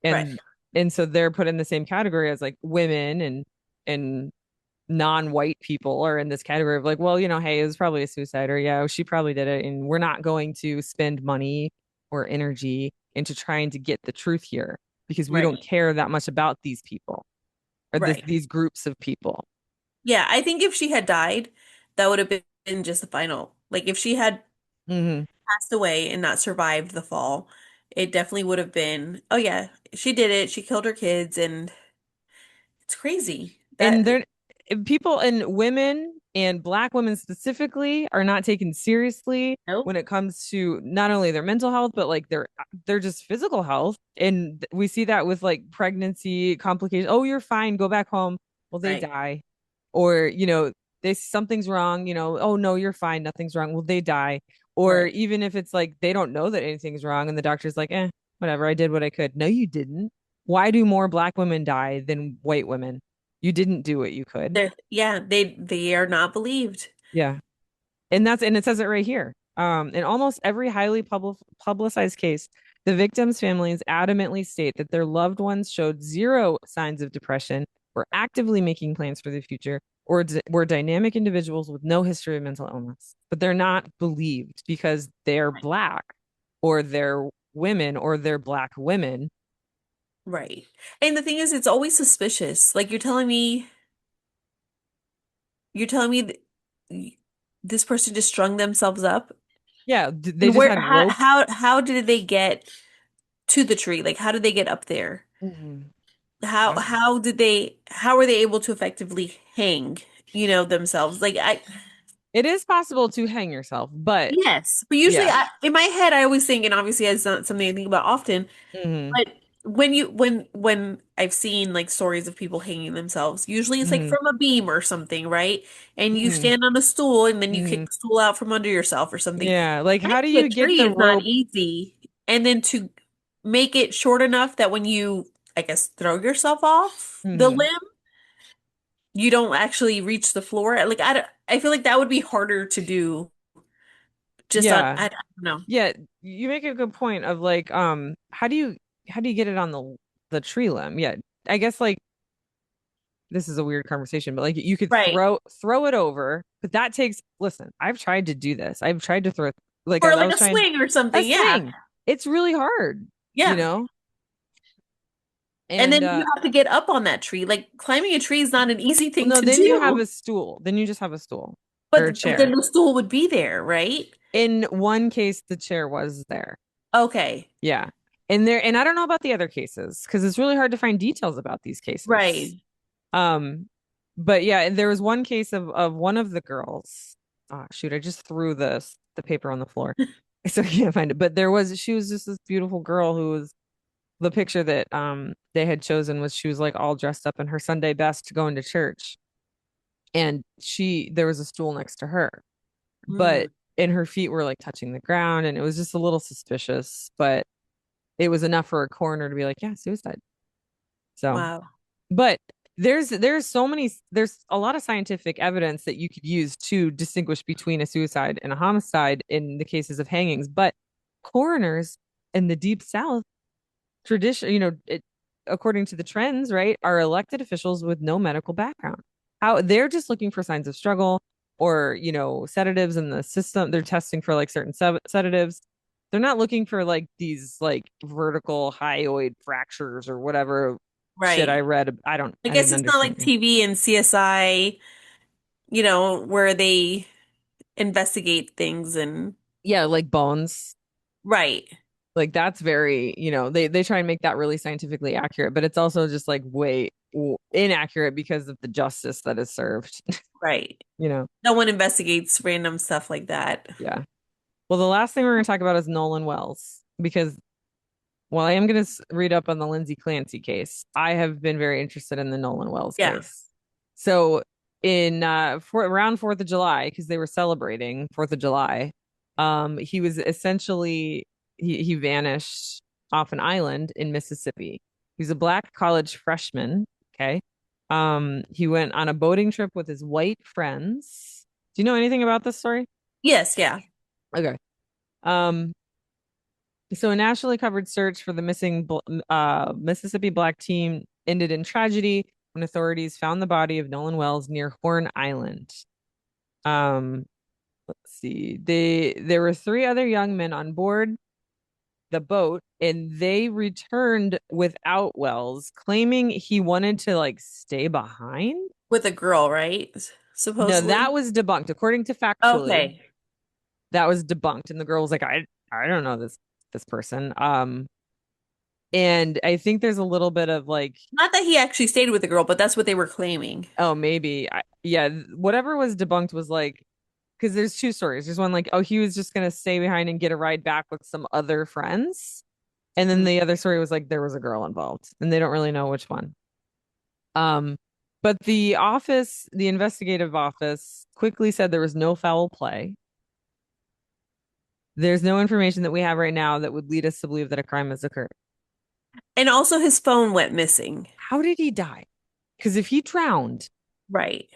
[SPEAKER 1] right,
[SPEAKER 2] and so they're put in the same category as like women and non-white people are in this category of like, well, hey, it was probably a suicide or yeah, she probably did it and we're not going to spend money or energy into trying to get the truth here because we
[SPEAKER 1] right,
[SPEAKER 2] don't care that much about these people or
[SPEAKER 1] right.
[SPEAKER 2] these groups of people.
[SPEAKER 1] Yeah, I think if she had died, that would have been just the final. Like if she had
[SPEAKER 2] Hmm.
[SPEAKER 1] passed away and not survived the fall, it definitely would have been, oh yeah, she did it. She killed her kids and it's crazy.
[SPEAKER 2] And
[SPEAKER 1] That
[SPEAKER 2] they're people and women and black women specifically are not taken seriously
[SPEAKER 1] nope.
[SPEAKER 2] when it comes to not only their mental health but like their just physical health, and we see that with like pregnancy complications. Oh, you're fine, go back home. Well, they
[SPEAKER 1] Right,
[SPEAKER 2] die. Or they something's wrong. Oh no, you're fine, nothing's wrong. Well, they die. Or
[SPEAKER 1] right.
[SPEAKER 2] even if it's like they don't know that anything's wrong and the doctor's like, whatever, I did what I could. No, you didn't. Why do more black women die than white women? You didn't do what you could.
[SPEAKER 1] Yeah, they are not believed.
[SPEAKER 2] Yeah. And it says it right here. In almost every highly publicized case, the victims' families adamantly state that their loved ones showed zero signs of depression, were actively making plans for the future, or were dynamic individuals with no history of mental illness. But they're not believed because they're
[SPEAKER 1] Right.
[SPEAKER 2] black or they're women or they're black women.
[SPEAKER 1] Right. And the thing is, it's always suspicious. Like you're telling me this person just strung themselves up.
[SPEAKER 2] Yeah, they
[SPEAKER 1] And
[SPEAKER 2] just
[SPEAKER 1] where
[SPEAKER 2] had rope.
[SPEAKER 1] how did they get to the tree? Like how did they get up there?
[SPEAKER 2] Mhm.
[SPEAKER 1] How were they able to effectively hang, themselves? Like
[SPEAKER 2] It is possible to hang yourself, but
[SPEAKER 1] yes. But usually
[SPEAKER 2] yeah.
[SPEAKER 1] in my head I always think, and obviously it's not something I think about often,
[SPEAKER 2] Hmm.
[SPEAKER 1] but when I've seen like stories of people hanging themselves, usually it's like
[SPEAKER 2] Hmm.
[SPEAKER 1] from a beam or something, right? And you
[SPEAKER 2] Hmm.
[SPEAKER 1] stand on a stool and then you
[SPEAKER 2] Hmm.
[SPEAKER 1] kick the stool out from under yourself or something.
[SPEAKER 2] Yeah, like how do
[SPEAKER 1] Climbing
[SPEAKER 2] you
[SPEAKER 1] a
[SPEAKER 2] get
[SPEAKER 1] tree
[SPEAKER 2] the
[SPEAKER 1] is not
[SPEAKER 2] rope?
[SPEAKER 1] easy. And then to make it short enough that when you, I guess, throw yourself off the
[SPEAKER 2] Hmm.
[SPEAKER 1] limb, you don't actually reach the floor. Like I feel like that would be harder to do just on
[SPEAKER 2] Yeah.
[SPEAKER 1] I don't know.
[SPEAKER 2] Yeah, you make a good point of like how do you get it on the tree limb? Yeah. I guess like this is a weird conversation, but like you could
[SPEAKER 1] Right.
[SPEAKER 2] throw it over, but that takes listen, I've tried to do this. I've tried to throw like
[SPEAKER 1] Or
[SPEAKER 2] I
[SPEAKER 1] like
[SPEAKER 2] was
[SPEAKER 1] a
[SPEAKER 2] trying
[SPEAKER 1] swing or
[SPEAKER 2] a
[SPEAKER 1] something. Yeah.
[SPEAKER 2] swing. It's really hard, you
[SPEAKER 1] Yeah.
[SPEAKER 2] know?
[SPEAKER 1] And
[SPEAKER 2] And
[SPEAKER 1] then you have to get up on that tree. Like climbing a tree is not an easy
[SPEAKER 2] well,
[SPEAKER 1] thing
[SPEAKER 2] no,
[SPEAKER 1] to
[SPEAKER 2] then you have
[SPEAKER 1] do.
[SPEAKER 2] a stool. Then you just have a stool or a
[SPEAKER 1] But then
[SPEAKER 2] chair.
[SPEAKER 1] the stool would be there, right?
[SPEAKER 2] In one case, the chair was there.
[SPEAKER 1] Okay.
[SPEAKER 2] Yeah. And I don't know about the other cases because it's really hard to find details about these cases.
[SPEAKER 1] Right.
[SPEAKER 2] Um, but yeah, there was one case of one of the girls. Oh, shoot, I just threw the paper on the floor. So I can't find it. But she was just this beautiful girl who was the picture that they had chosen was she was like all dressed up in her Sunday best going to church. And there was a stool next to her, but
[SPEAKER 1] Mm.
[SPEAKER 2] and her feet were like touching the ground and it was just a little suspicious, but it was enough for a coroner to be like, yeah, suicide. So,
[SPEAKER 1] Wow.
[SPEAKER 2] but there's a lot of scientific evidence that you could use to distinguish between a suicide and a homicide in the cases of hangings, but coroners in the deep south tradition, according to the trends, right, are elected officials with no medical background. How they're just looking for signs of struggle or, sedatives in the system. They're testing for like certain sedatives. They're not looking for like these like vertical hyoid fractures or whatever shit I
[SPEAKER 1] Right.
[SPEAKER 2] read.
[SPEAKER 1] I
[SPEAKER 2] I
[SPEAKER 1] guess
[SPEAKER 2] didn't
[SPEAKER 1] it's not
[SPEAKER 2] understand
[SPEAKER 1] like
[SPEAKER 2] it.
[SPEAKER 1] TV and CSI, where they investigate things and
[SPEAKER 2] Yeah, like bones.
[SPEAKER 1] right.
[SPEAKER 2] Like that's very, they try and make that really scientifically accurate, but it's also just like way inaccurate because of the justice that is served,
[SPEAKER 1] Right.
[SPEAKER 2] you know.
[SPEAKER 1] No one investigates random stuff like that.
[SPEAKER 2] Yeah. Well, the last thing we're going to talk about is Nolan Wells because while I am going to read up on the Lindsay Clancy case, I have been very interested in the Nolan Wells
[SPEAKER 1] Yeah.
[SPEAKER 2] case. So in around 4th of July, because they were celebrating 4th of July, he was essentially he vanished off an island in Mississippi. He's a black college freshman. Okay. He went on a boating trip with his white friends. Do you know anything about this story?
[SPEAKER 1] Yes, yeah.
[SPEAKER 2] Okay. Um, so a nationally covered search for the missing Mississippi black teen ended in tragedy when authorities found the body of Nolan Wells near Horn Island. Um, let's see. There were three other young men on board the boat, and they returned without Wells, claiming he wanted to like stay behind.
[SPEAKER 1] With a girl, right?
[SPEAKER 2] No, that
[SPEAKER 1] Supposedly.
[SPEAKER 2] was debunked. According to Factually,
[SPEAKER 1] Okay.
[SPEAKER 2] that was debunked. And the girl was like, I don't know this person. And I think there's a little bit of like,
[SPEAKER 1] Not that he actually stayed with the girl, but that's what they were claiming.
[SPEAKER 2] oh, maybe. Yeah, whatever was debunked was like, because there's two stories. There's one like, oh, he was just going to stay behind and get a ride back with some other friends. And then
[SPEAKER 1] Mm.
[SPEAKER 2] the other story was like, there was a girl involved and they don't really know which one. Um, but the investigative office quickly said there was no foul play. There's no information that we have right now that would lead us to believe that a crime has occurred.
[SPEAKER 1] And also his phone went missing.
[SPEAKER 2] How did he die? Because if he drowned,
[SPEAKER 1] Right.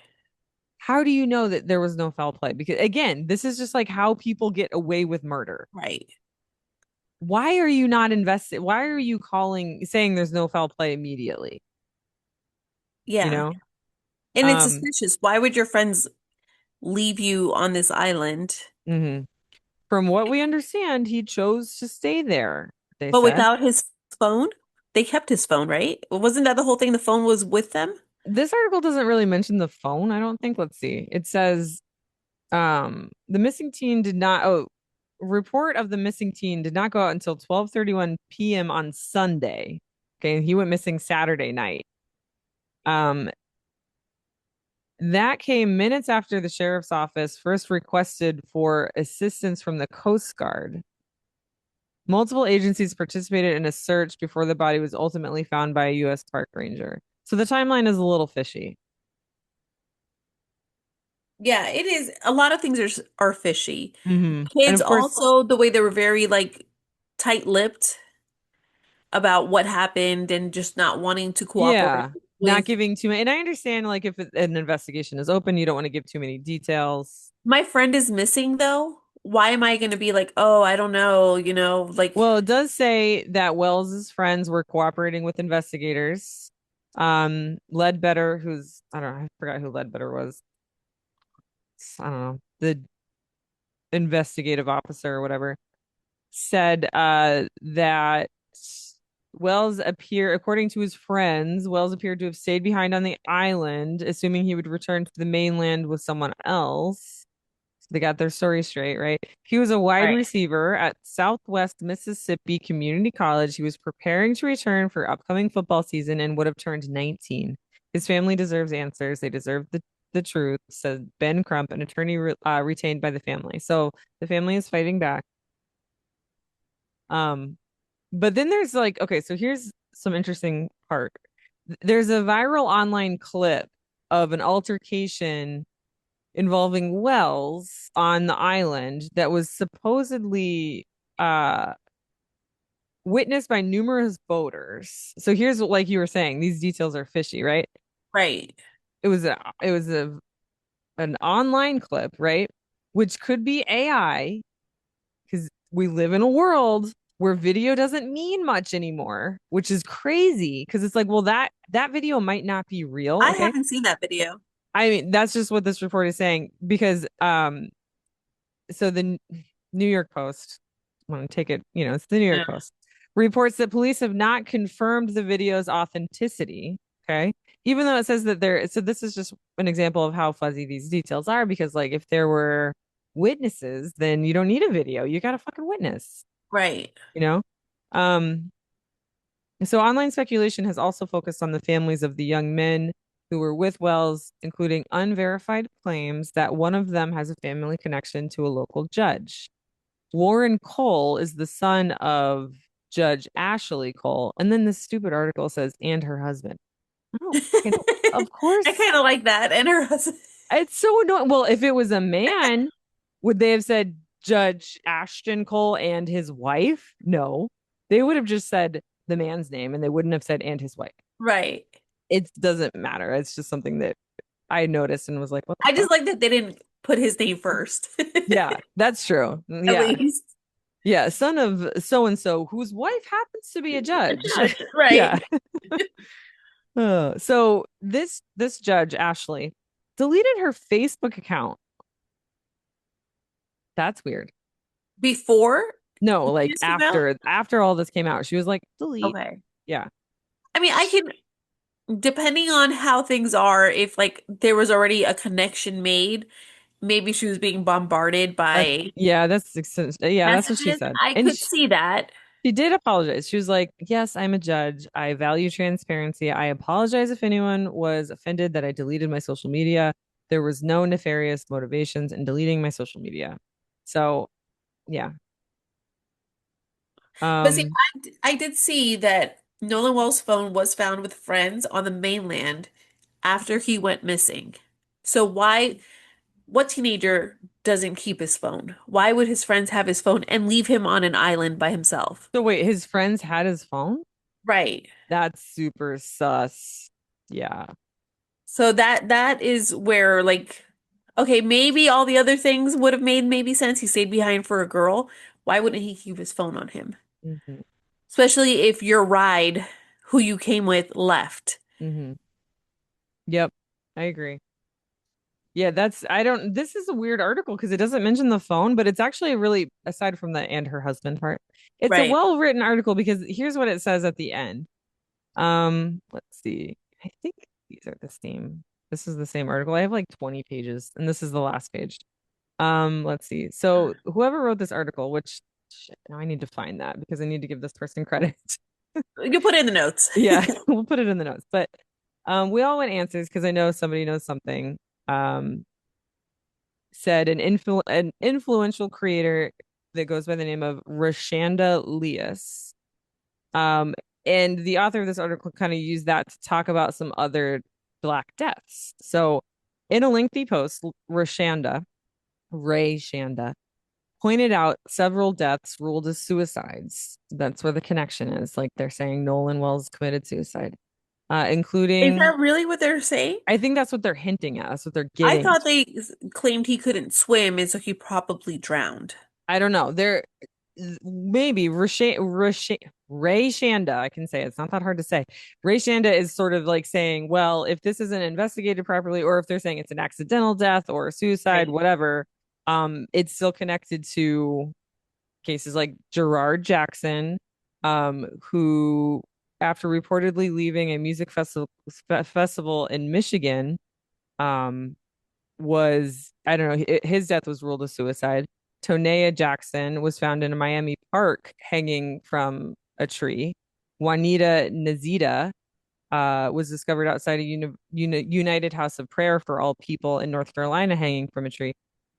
[SPEAKER 2] how do you know that there was no foul play? Because again, this is just like how people get away with murder.
[SPEAKER 1] Right.
[SPEAKER 2] Why are you not invested? Why are you saying there's no foul play immediately? You
[SPEAKER 1] Yeah.
[SPEAKER 2] know?
[SPEAKER 1] And it's
[SPEAKER 2] Um,
[SPEAKER 1] suspicious. Why would your friends leave you on this island,
[SPEAKER 2] mhm. From what we understand, he chose to stay there, they
[SPEAKER 1] but
[SPEAKER 2] said.
[SPEAKER 1] without his phone? They kept his phone, right? Wasn't that the whole thing? The phone was with them?
[SPEAKER 2] This article doesn't really mention the phone, I don't think. Let's see. It says the missing teen did not report of the missing teen did not go out until 12:31 p.m. on Sunday. Okay, he went missing Saturday night. Um, that came minutes after the sheriff's office first requested for assistance from the Coast Guard. Multiple agencies participated in a search before the body was ultimately found by a U.S. park ranger. So the timeline is a little fishy.
[SPEAKER 1] Yeah, it is. A lot of things are fishy.
[SPEAKER 2] And
[SPEAKER 1] Kids
[SPEAKER 2] of course,
[SPEAKER 1] also, the way they were very like tight-lipped about what happened and just not wanting to cooperate
[SPEAKER 2] yeah, not
[SPEAKER 1] with.
[SPEAKER 2] giving too many. And I understand, like, if an investigation is open, you don't want to give too many details.
[SPEAKER 1] My friend is missing though. Why am I going to be like, oh, I don't know, like,
[SPEAKER 2] Well, it does say that Wells's friends were cooperating with investigators. Ledbetter, I don't know, I forgot who Ledbetter was. I don't know, the investigative officer or whatever, said that according to his friends, Wells appeared to have stayed behind on the island, assuming he would return to the mainland with someone else. So they got their story straight, right? He was a wide
[SPEAKER 1] Right.
[SPEAKER 2] receiver at Southwest Mississippi Community College. He was preparing to return for upcoming football season and would have turned 19. His family deserves answers. They deserve the truth, said Ben Crump, an attorney retained by the family. So the family is fighting back. Um, but then there's like, okay, so here's some interesting part. There's a viral online clip of an altercation involving Wells on the island that was supposedly uh witnessed by numerous boaters. So here's what, like you were saying, these details are fishy, right?
[SPEAKER 1] Right.
[SPEAKER 2] It was an online clip, right? Which could be AI because we live in a world where video doesn't mean much anymore, which is crazy because it's like, well, that video might not be real,
[SPEAKER 1] I
[SPEAKER 2] okay?
[SPEAKER 1] haven't seen that video.
[SPEAKER 2] I mean, that's just what this report is saying because so the New York Post, I want to take it, it's the New York
[SPEAKER 1] Yeah.
[SPEAKER 2] Post, reports that police have not confirmed the video's authenticity. Okay. Even though it says that so this is just an example of how fuzzy these details are because, like, if there were witnesses, then you don't need a video. You got a fucking witness,
[SPEAKER 1] Right.
[SPEAKER 2] you know? Um, so online speculation has also focused on the families of the young men who were with Wells, including unverified claims that one of them has a family connection to a local judge. Warren Cole is the son of Judge Ashley Cole. And then this stupid article says, and her husband. Oh, fucking, of
[SPEAKER 1] I
[SPEAKER 2] course.
[SPEAKER 1] kind of like that. And her husband.
[SPEAKER 2] It's so annoying. Well, if it was a man, would they have said Judge Ashton Cole and his wife? No. They would have just said the man's name and they wouldn't have said and his wife.
[SPEAKER 1] Right.
[SPEAKER 2] It doesn't matter. It's just something that I noticed and was like, what the
[SPEAKER 1] I
[SPEAKER 2] fuck?
[SPEAKER 1] just like that they didn't put his name first.
[SPEAKER 2] Yeah, that's true.
[SPEAKER 1] At
[SPEAKER 2] Yeah.
[SPEAKER 1] least.
[SPEAKER 2] Yeah, son of so and so, whose wife happens to be a judge. Yeah.
[SPEAKER 1] Right.
[SPEAKER 2] So this judge, Ashley, deleted her Facebook account. That's weird.
[SPEAKER 1] Before
[SPEAKER 2] No, like
[SPEAKER 1] this came out?
[SPEAKER 2] after all this came out, she was like, delete.
[SPEAKER 1] Okay.
[SPEAKER 2] Yeah.
[SPEAKER 1] I mean, I can, depending on how things are, if like there was already a connection made, maybe she was being bombarded by
[SPEAKER 2] Yeah, yeah, that's what she
[SPEAKER 1] messages.
[SPEAKER 2] said.
[SPEAKER 1] I
[SPEAKER 2] And
[SPEAKER 1] could see that.
[SPEAKER 2] she did apologize. She was like, "Yes, I'm a judge. I value transparency. I apologize if anyone was offended that I deleted my social media. There was no nefarious motivations in deleting my social media." So, yeah.
[SPEAKER 1] But see,
[SPEAKER 2] Um,
[SPEAKER 1] I did see that Nolan Wells' phone was found with friends on the mainland after he went missing. So what teenager doesn't keep his phone? Why would his friends have his phone and leave him on an island by himself?
[SPEAKER 2] so wait, his friends had his phone?
[SPEAKER 1] Right.
[SPEAKER 2] That's super sus. Yeah.
[SPEAKER 1] So that is where like okay, maybe all the other things would have made maybe sense. He stayed behind for a girl. Why wouldn't he keep his phone on him?
[SPEAKER 2] Hmm.
[SPEAKER 1] Especially if your ride, who you came with, left.
[SPEAKER 2] Hmm. Yep. I agree. Yeah, this is a weird article because it doesn't mention the phone, but it's actually a really, aside from the and her husband part, it's a
[SPEAKER 1] Right.
[SPEAKER 2] well-written article because here's what it says at the end. Let's see. I think these are the same. This is the same article. I have like 20 pages, and this is the last page. Let's see. So whoever wrote this article, which shit, now I need to find that because I need to give this person credit.
[SPEAKER 1] You put it in the notes.
[SPEAKER 2] Yeah, we'll put it in the notes. But we all want answers because I know somebody knows something. Um, said an influential creator that goes by the name of RaeShanda Lias. Um, and the author of this article kind of used that to talk about some other Black deaths. So, in a lengthy post, RaeShanda pointed out several deaths ruled as suicides. That's where the connection is. Like they're saying Nolan Wells committed suicide,
[SPEAKER 1] Is
[SPEAKER 2] including,
[SPEAKER 1] that really what they're saying?
[SPEAKER 2] I think that's what they're hinting at. That's what they're
[SPEAKER 1] I
[SPEAKER 2] getting.
[SPEAKER 1] thought they claimed he couldn't swim, and so he probably drowned.
[SPEAKER 2] I don't know. There maybe Ray Shanda, I can say it's not that hard to say. Ray Shanda is sort of like saying, well, if this isn't investigated properly, or if they're saying it's an accidental death or a suicide,
[SPEAKER 1] Right.
[SPEAKER 2] whatever, it's still connected to cases like Gerard Jackson, who, after reportedly leaving a music festival in Michigan, um, was, I don't know, his death was ruled a suicide. Tonea Jackson was found in a Miami park hanging from a tree. Juanita Nazita was discovered outside a United House of Prayer for All People in North Carolina hanging from a tree.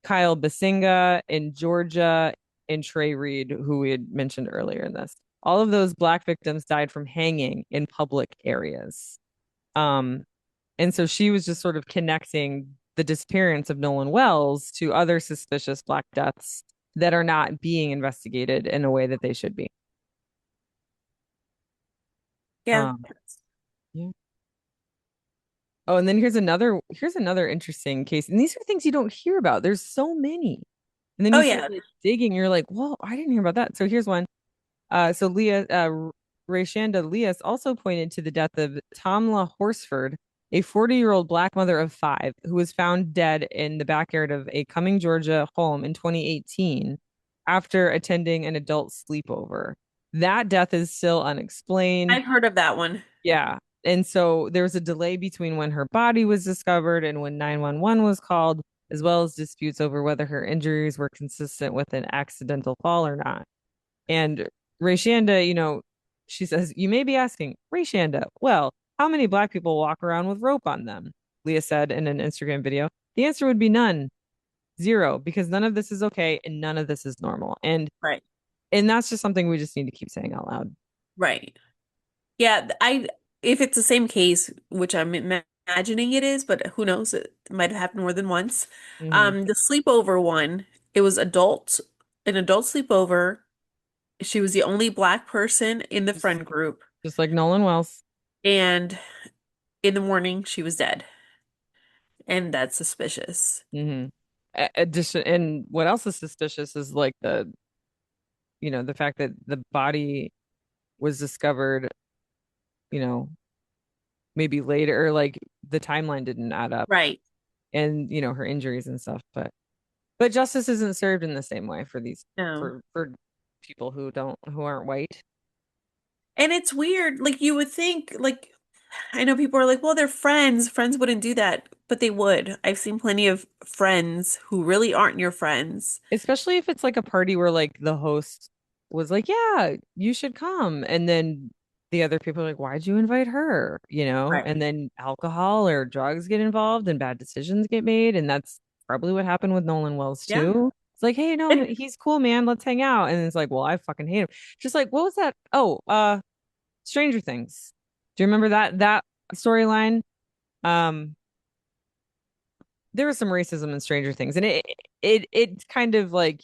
[SPEAKER 2] Kyle Basinga in Georgia, and Trey Reed, who we had mentioned earlier in this. All of those Black victims died from hanging in public areas. Um, and so she was just sort of connecting the disappearance of Nolan Wells to other suspicious Black deaths that are not being investigated in a way that they should be.
[SPEAKER 1] Yeah.
[SPEAKER 2] Um, yeah. Oh, and then here's another interesting case. And these are things you don't hear about. There's so many. And then
[SPEAKER 1] Oh
[SPEAKER 2] you start
[SPEAKER 1] yeah.
[SPEAKER 2] like digging, you're like, well, I didn't hear about that. So here's one. So RaeShanda Lias also pointed to the death of Tamla Horsford, a 40-year-old Black mother of five who was found dead in the backyard of a Cumming, Georgia home in 2018 after attending an adult sleepover. That death is still unexplained.
[SPEAKER 1] I've heard of that one.
[SPEAKER 2] Yeah. And so there was a delay between when her body was discovered and when 911 was called, as well as disputes over whether her injuries were consistent with an accidental fall or not. And RaeShanda, she says, you may be asking, RaeShanda, well, how many Black people walk around with rope on them? Leah said in an Instagram video. The answer would be none, zero, because none of this is okay and none of this is normal.
[SPEAKER 1] Right.
[SPEAKER 2] And that's just something we just need to keep saying out loud.
[SPEAKER 1] Right. Yeah, I if it's the same case, which I'm imagining it is, but who knows? It might have happened more than once.
[SPEAKER 2] Hmm.
[SPEAKER 1] The sleepover one, it was an adult sleepover. She was the only Black person in the
[SPEAKER 2] Just,
[SPEAKER 1] friend group,
[SPEAKER 2] just like Nolan Wells.
[SPEAKER 1] and in the morning she was dead, and that's suspicious.
[SPEAKER 2] Hmm. Addition, and what else is suspicious is like the fact that the body was discovered, you know, maybe later, or like the timeline didn't add up,
[SPEAKER 1] Right.
[SPEAKER 2] and her injuries and stuff. But justice isn't served in the same way for these
[SPEAKER 1] No.
[SPEAKER 2] for people who aren't white.
[SPEAKER 1] And it's weird. Like you would think, like I know people are like, well, they're friends. Friends wouldn't do that, but they would. I've seen plenty of friends who really aren't your friends.
[SPEAKER 2] Especially if it's like a party where like the host was like, "Yeah, you should come," and then the other people are like, "Why'd you invite her?"
[SPEAKER 1] Right.
[SPEAKER 2] And then alcohol or drugs get involved and bad decisions get made, and that's probably what happened with Nolan Wells
[SPEAKER 1] Yeah.
[SPEAKER 2] too. It's like, "Hey, no,
[SPEAKER 1] And
[SPEAKER 2] he's cool, man. Let's hang out." And it's like, "Well, I fucking hate him." Just like, what was that? Oh, Stranger Things. Do you remember that storyline? Um, there was some racism in Stranger Things, and it kind of like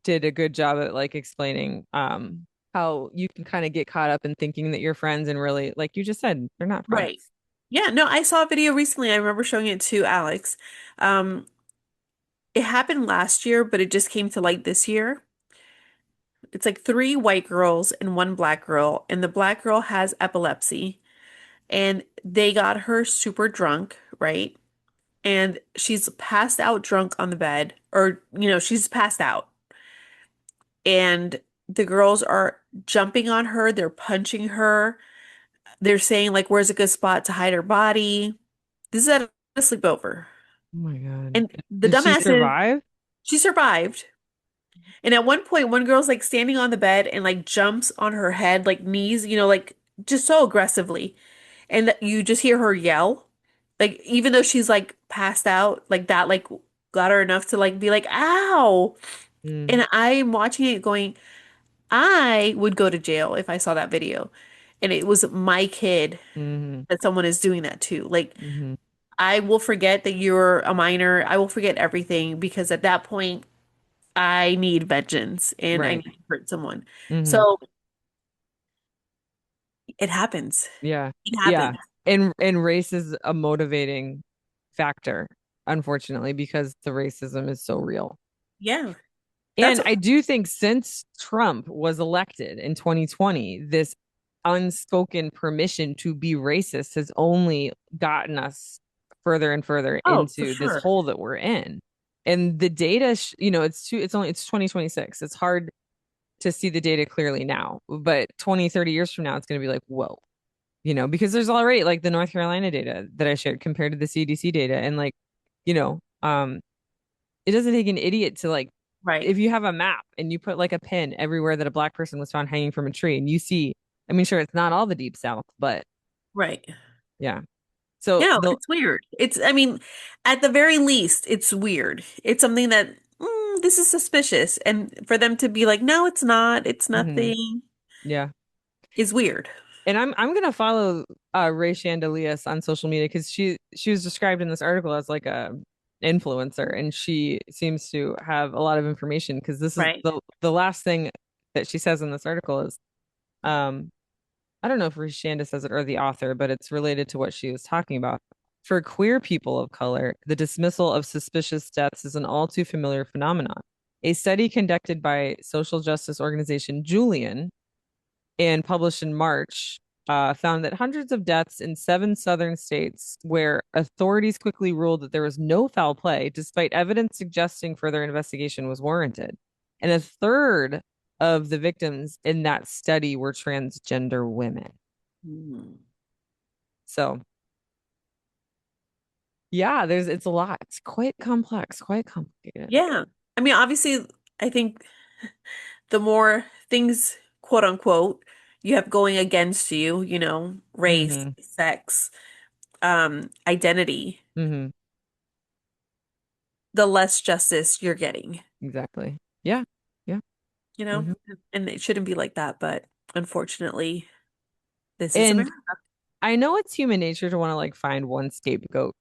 [SPEAKER 2] did a good job at like explaining how you can kind of get caught up in thinking that you're friends and really, like you just said, they're not friends.
[SPEAKER 1] right. Yeah, no, I saw a video recently. I remember showing it to Alex. Um, it happened last year, but it just came to light this year. It's like three white girls and one Black girl, and the Black girl has epilepsy, and they got her super drunk, right? And she's passed out drunk on the bed, or she's passed out. And the girls are jumping on her, they're punching her, they're saying like, where's a good spot to hide her body? This is at a sleepover.
[SPEAKER 2] Oh my God.
[SPEAKER 1] And the
[SPEAKER 2] Did she
[SPEAKER 1] dumbasses,
[SPEAKER 2] survive?
[SPEAKER 1] she survived. And at one point, one girl's like standing on the bed and like jumps on her head, like knees, like just so aggressively. And you just hear her yell. Like, even though she's like passed out, like that, like got her enough to like be like, ow.
[SPEAKER 2] Mm,
[SPEAKER 1] And I'm watching it going, I would go to jail if I saw that video. And it was my kid
[SPEAKER 2] hmm
[SPEAKER 1] that someone is doing that to. Like,
[SPEAKER 2] hmm
[SPEAKER 1] I will forget that you're a minor. I will forget everything because at that point, I need vengeance and I
[SPEAKER 2] Right.
[SPEAKER 1] need to hurt someone.
[SPEAKER 2] Hmm.
[SPEAKER 1] So it happens.
[SPEAKER 2] Yeah.
[SPEAKER 1] It
[SPEAKER 2] Yeah.
[SPEAKER 1] happens.
[SPEAKER 2] And race is a motivating factor, unfortunately, because the racism is so real.
[SPEAKER 1] Yeah. That's
[SPEAKER 2] And I do think since Trump was elected in 2020, this unspoken permission to be racist has only gotten us further and further
[SPEAKER 1] oh, for
[SPEAKER 2] into this
[SPEAKER 1] sure.
[SPEAKER 2] hole that we're in. And the data, it's 2026. It's hard. to see the data clearly now. But 20, 30 years from now, it's going to be like, whoa, because there's already like the North Carolina data that I shared compared to the CDC data. And like, you know, it doesn't take an idiot to like,
[SPEAKER 1] Right.
[SPEAKER 2] if you have a map and you put like a pin everywhere that a Black person was found hanging from a tree and you see, I mean, sure, it's not all the Deep South, but
[SPEAKER 1] Right.
[SPEAKER 2] yeah. So
[SPEAKER 1] No, it's weird. I mean, at the very least, it's weird. It's something that this is suspicious. And for them to be like, no, it's not, it's
[SPEAKER 2] mhm,
[SPEAKER 1] nothing,
[SPEAKER 2] yeah.
[SPEAKER 1] is weird.
[SPEAKER 2] And I'm gonna follow RaeShanda Lias on social media because she was described in this article as like a influencer, and she seems to have a lot of information because this is
[SPEAKER 1] Right.
[SPEAKER 2] the last thing that she says in this article is um I don't know if RaeShanda says it or the author, but it's related to what she was talking about. For queer people of color, the dismissal of suspicious deaths is an all too familiar phenomenon. A study conducted by social justice organization JULIAN and published in March found that hundreds of deaths in 7 southern states where authorities quickly ruled that there was no foul play, despite evidence suggesting further investigation was warranted. And a third of the victims in that study were transgender women.
[SPEAKER 1] Mm.
[SPEAKER 2] So, yeah, it's a lot. It's quite complex, quite complicated.
[SPEAKER 1] Yeah. I mean, obviously, I think the more things, quote unquote, you have going against you, race,
[SPEAKER 2] Mm-hmm.
[SPEAKER 1] sex, identity,
[SPEAKER 2] Mm-hmm.
[SPEAKER 1] the less justice you're getting,
[SPEAKER 2] Exactly. Yeah. Yeah.
[SPEAKER 1] you know?
[SPEAKER 2] Mm-hmm.
[SPEAKER 1] And it shouldn't be like that, but unfortunately, this is
[SPEAKER 2] And
[SPEAKER 1] America.
[SPEAKER 2] I know it's human nature to want to like find one scapegoat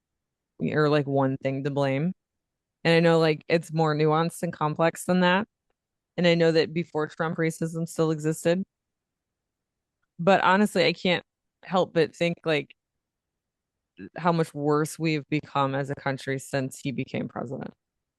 [SPEAKER 2] or like one thing to blame. And I know like it's more nuanced and complex than that. And I know that before Trump, racism still existed. But honestly, I can't help but think like how much worse we've become as a country since he became president.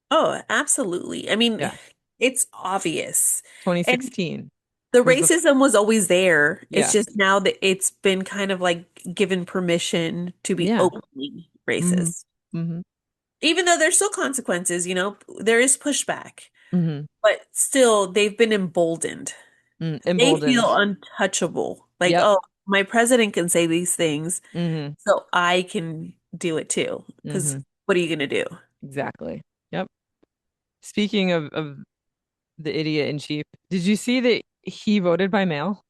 [SPEAKER 1] Oh, absolutely. I mean,
[SPEAKER 2] Yeah.
[SPEAKER 1] it's obvious. And
[SPEAKER 2] 2016
[SPEAKER 1] the
[SPEAKER 2] was the,
[SPEAKER 1] racism was always there. It's
[SPEAKER 2] yeah.
[SPEAKER 1] just now that it's been kind of like given permission to be
[SPEAKER 2] Yeah.
[SPEAKER 1] openly
[SPEAKER 2] Hmm.
[SPEAKER 1] racist.
[SPEAKER 2] Hmm.
[SPEAKER 1] Even though there's still consequences, there is pushback,
[SPEAKER 2] Hmm.
[SPEAKER 1] but still they've been emboldened. They feel
[SPEAKER 2] Emboldened.
[SPEAKER 1] untouchable. Like,
[SPEAKER 2] Yep.
[SPEAKER 1] oh, my president can say these things,
[SPEAKER 2] Hmm.
[SPEAKER 1] so I can do it too. Because
[SPEAKER 2] Hmm.
[SPEAKER 1] what are you gonna do?
[SPEAKER 2] Exactly. Yep. Speaking of the idiot in chief, did you see that he voted by mail?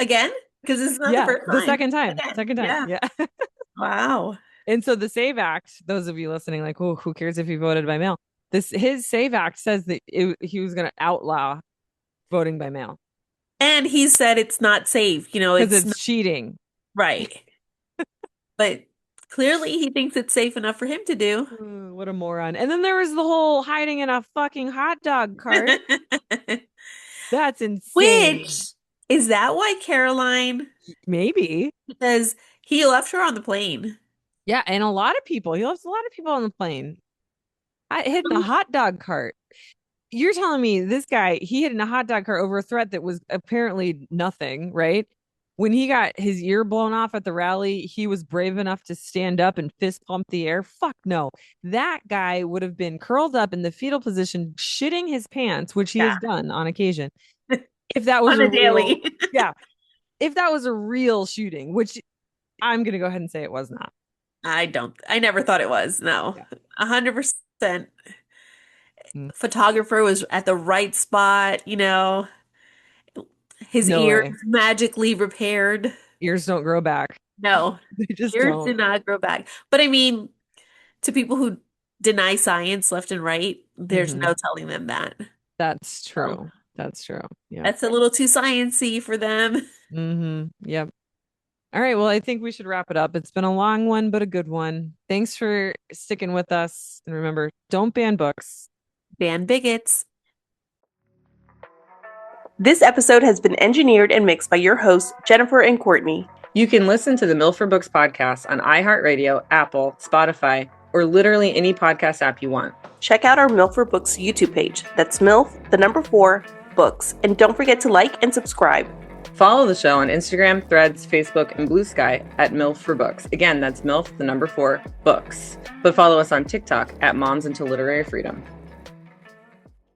[SPEAKER 1] Again? Because it's not the
[SPEAKER 2] Yeah,
[SPEAKER 1] first
[SPEAKER 2] the
[SPEAKER 1] time.
[SPEAKER 2] second time.
[SPEAKER 1] Again.
[SPEAKER 2] Second time.
[SPEAKER 1] Yeah.
[SPEAKER 2] Yeah.
[SPEAKER 1] Wow.
[SPEAKER 2] And so the SAVE Act, those of you listening, like, oh, who cares if he voted by mail? His SAVE Act says that he was going to outlaw voting by mail
[SPEAKER 1] And he said it's not safe.
[SPEAKER 2] because
[SPEAKER 1] It's
[SPEAKER 2] it's
[SPEAKER 1] not
[SPEAKER 2] cheating.
[SPEAKER 1] right. But clearly he thinks it's safe enough for him to do.
[SPEAKER 2] What a moron. And then there was the whole hiding in a fucking hot dog cart. That's insane.
[SPEAKER 1] Which is that why Caroline,
[SPEAKER 2] Maybe.
[SPEAKER 1] because he left her on the plane.
[SPEAKER 2] Yeah, and a lot of people. He loves a lot of people on the plane. I hid in a hot dog cart. You're telling me this guy, he hid in a hot dog cart over a threat that was apparently nothing, right? When he got his ear blown off at the rally, he was brave enough to stand up and fist pump the air. Fuck no. That guy would have been curled up in the fetal position, shitting his pants, which he has
[SPEAKER 1] Yeah.
[SPEAKER 2] done on occasion. If that was
[SPEAKER 1] On
[SPEAKER 2] a
[SPEAKER 1] a
[SPEAKER 2] real,
[SPEAKER 1] daily.
[SPEAKER 2] yeah, if that was a real shooting, which I'm going to go ahead and say it was not.
[SPEAKER 1] I never thought it was. No.
[SPEAKER 2] Yeah.
[SPEAKER 1] 100%.
[SPEAKER 2] Mm.
[SPEAKER 1] Photographer was at the right spot, his
[SPEAKER 2] No
[SPEAKER 1] ears
[SPEAKER 2] way.
[SPEAKER 1] magically repaired.
[SPEAKER 2] Ears don't grow back.
[SPEAKER 1] No,
[SPEAKER 2] They just
[SPEAKER 1] ears
[SPEAKER 2] don't.
[SPEAKER 1] did not grow back. But I mean, to people who deny science left and right, there's
[SPEAKER 2] Hmm.
[SPEAKER 1] no telling them that.
[SPEAKER 2] That's
[SPEAKER 1] So
[SPEAKER 2] true. That's true. Yeah.
[SPEAKER 1] that's a little too sciencey for them.
[SPEAKER 2] Yep. All right. Well, I think we should wrap it up. It's been a long one, but a good one. Thanks for sticking with us. And remember, don't ban books.
[SPEAKER 1] Ban bigots. This episode has been engineered and mixed by your hosts, Jennifer and Courtney.
[SPEAKER 2] You can listen to the Milford Books podcast on iHeartRadio, Apple, Spotify, or literally any podcast app you want.
[SPEAKER 1] Check out our Milford Books YouTube page. That's MILF, the number 4, books. And don't forget to like and subscribe.
[SPEAKER 2] Follow the show on Instagram, Threads, Facebook, and Blue Sky at MILF for Books. Again, that's MILF, the number 4, books. But follow us on TikTok at Moms Into Literary Freedom.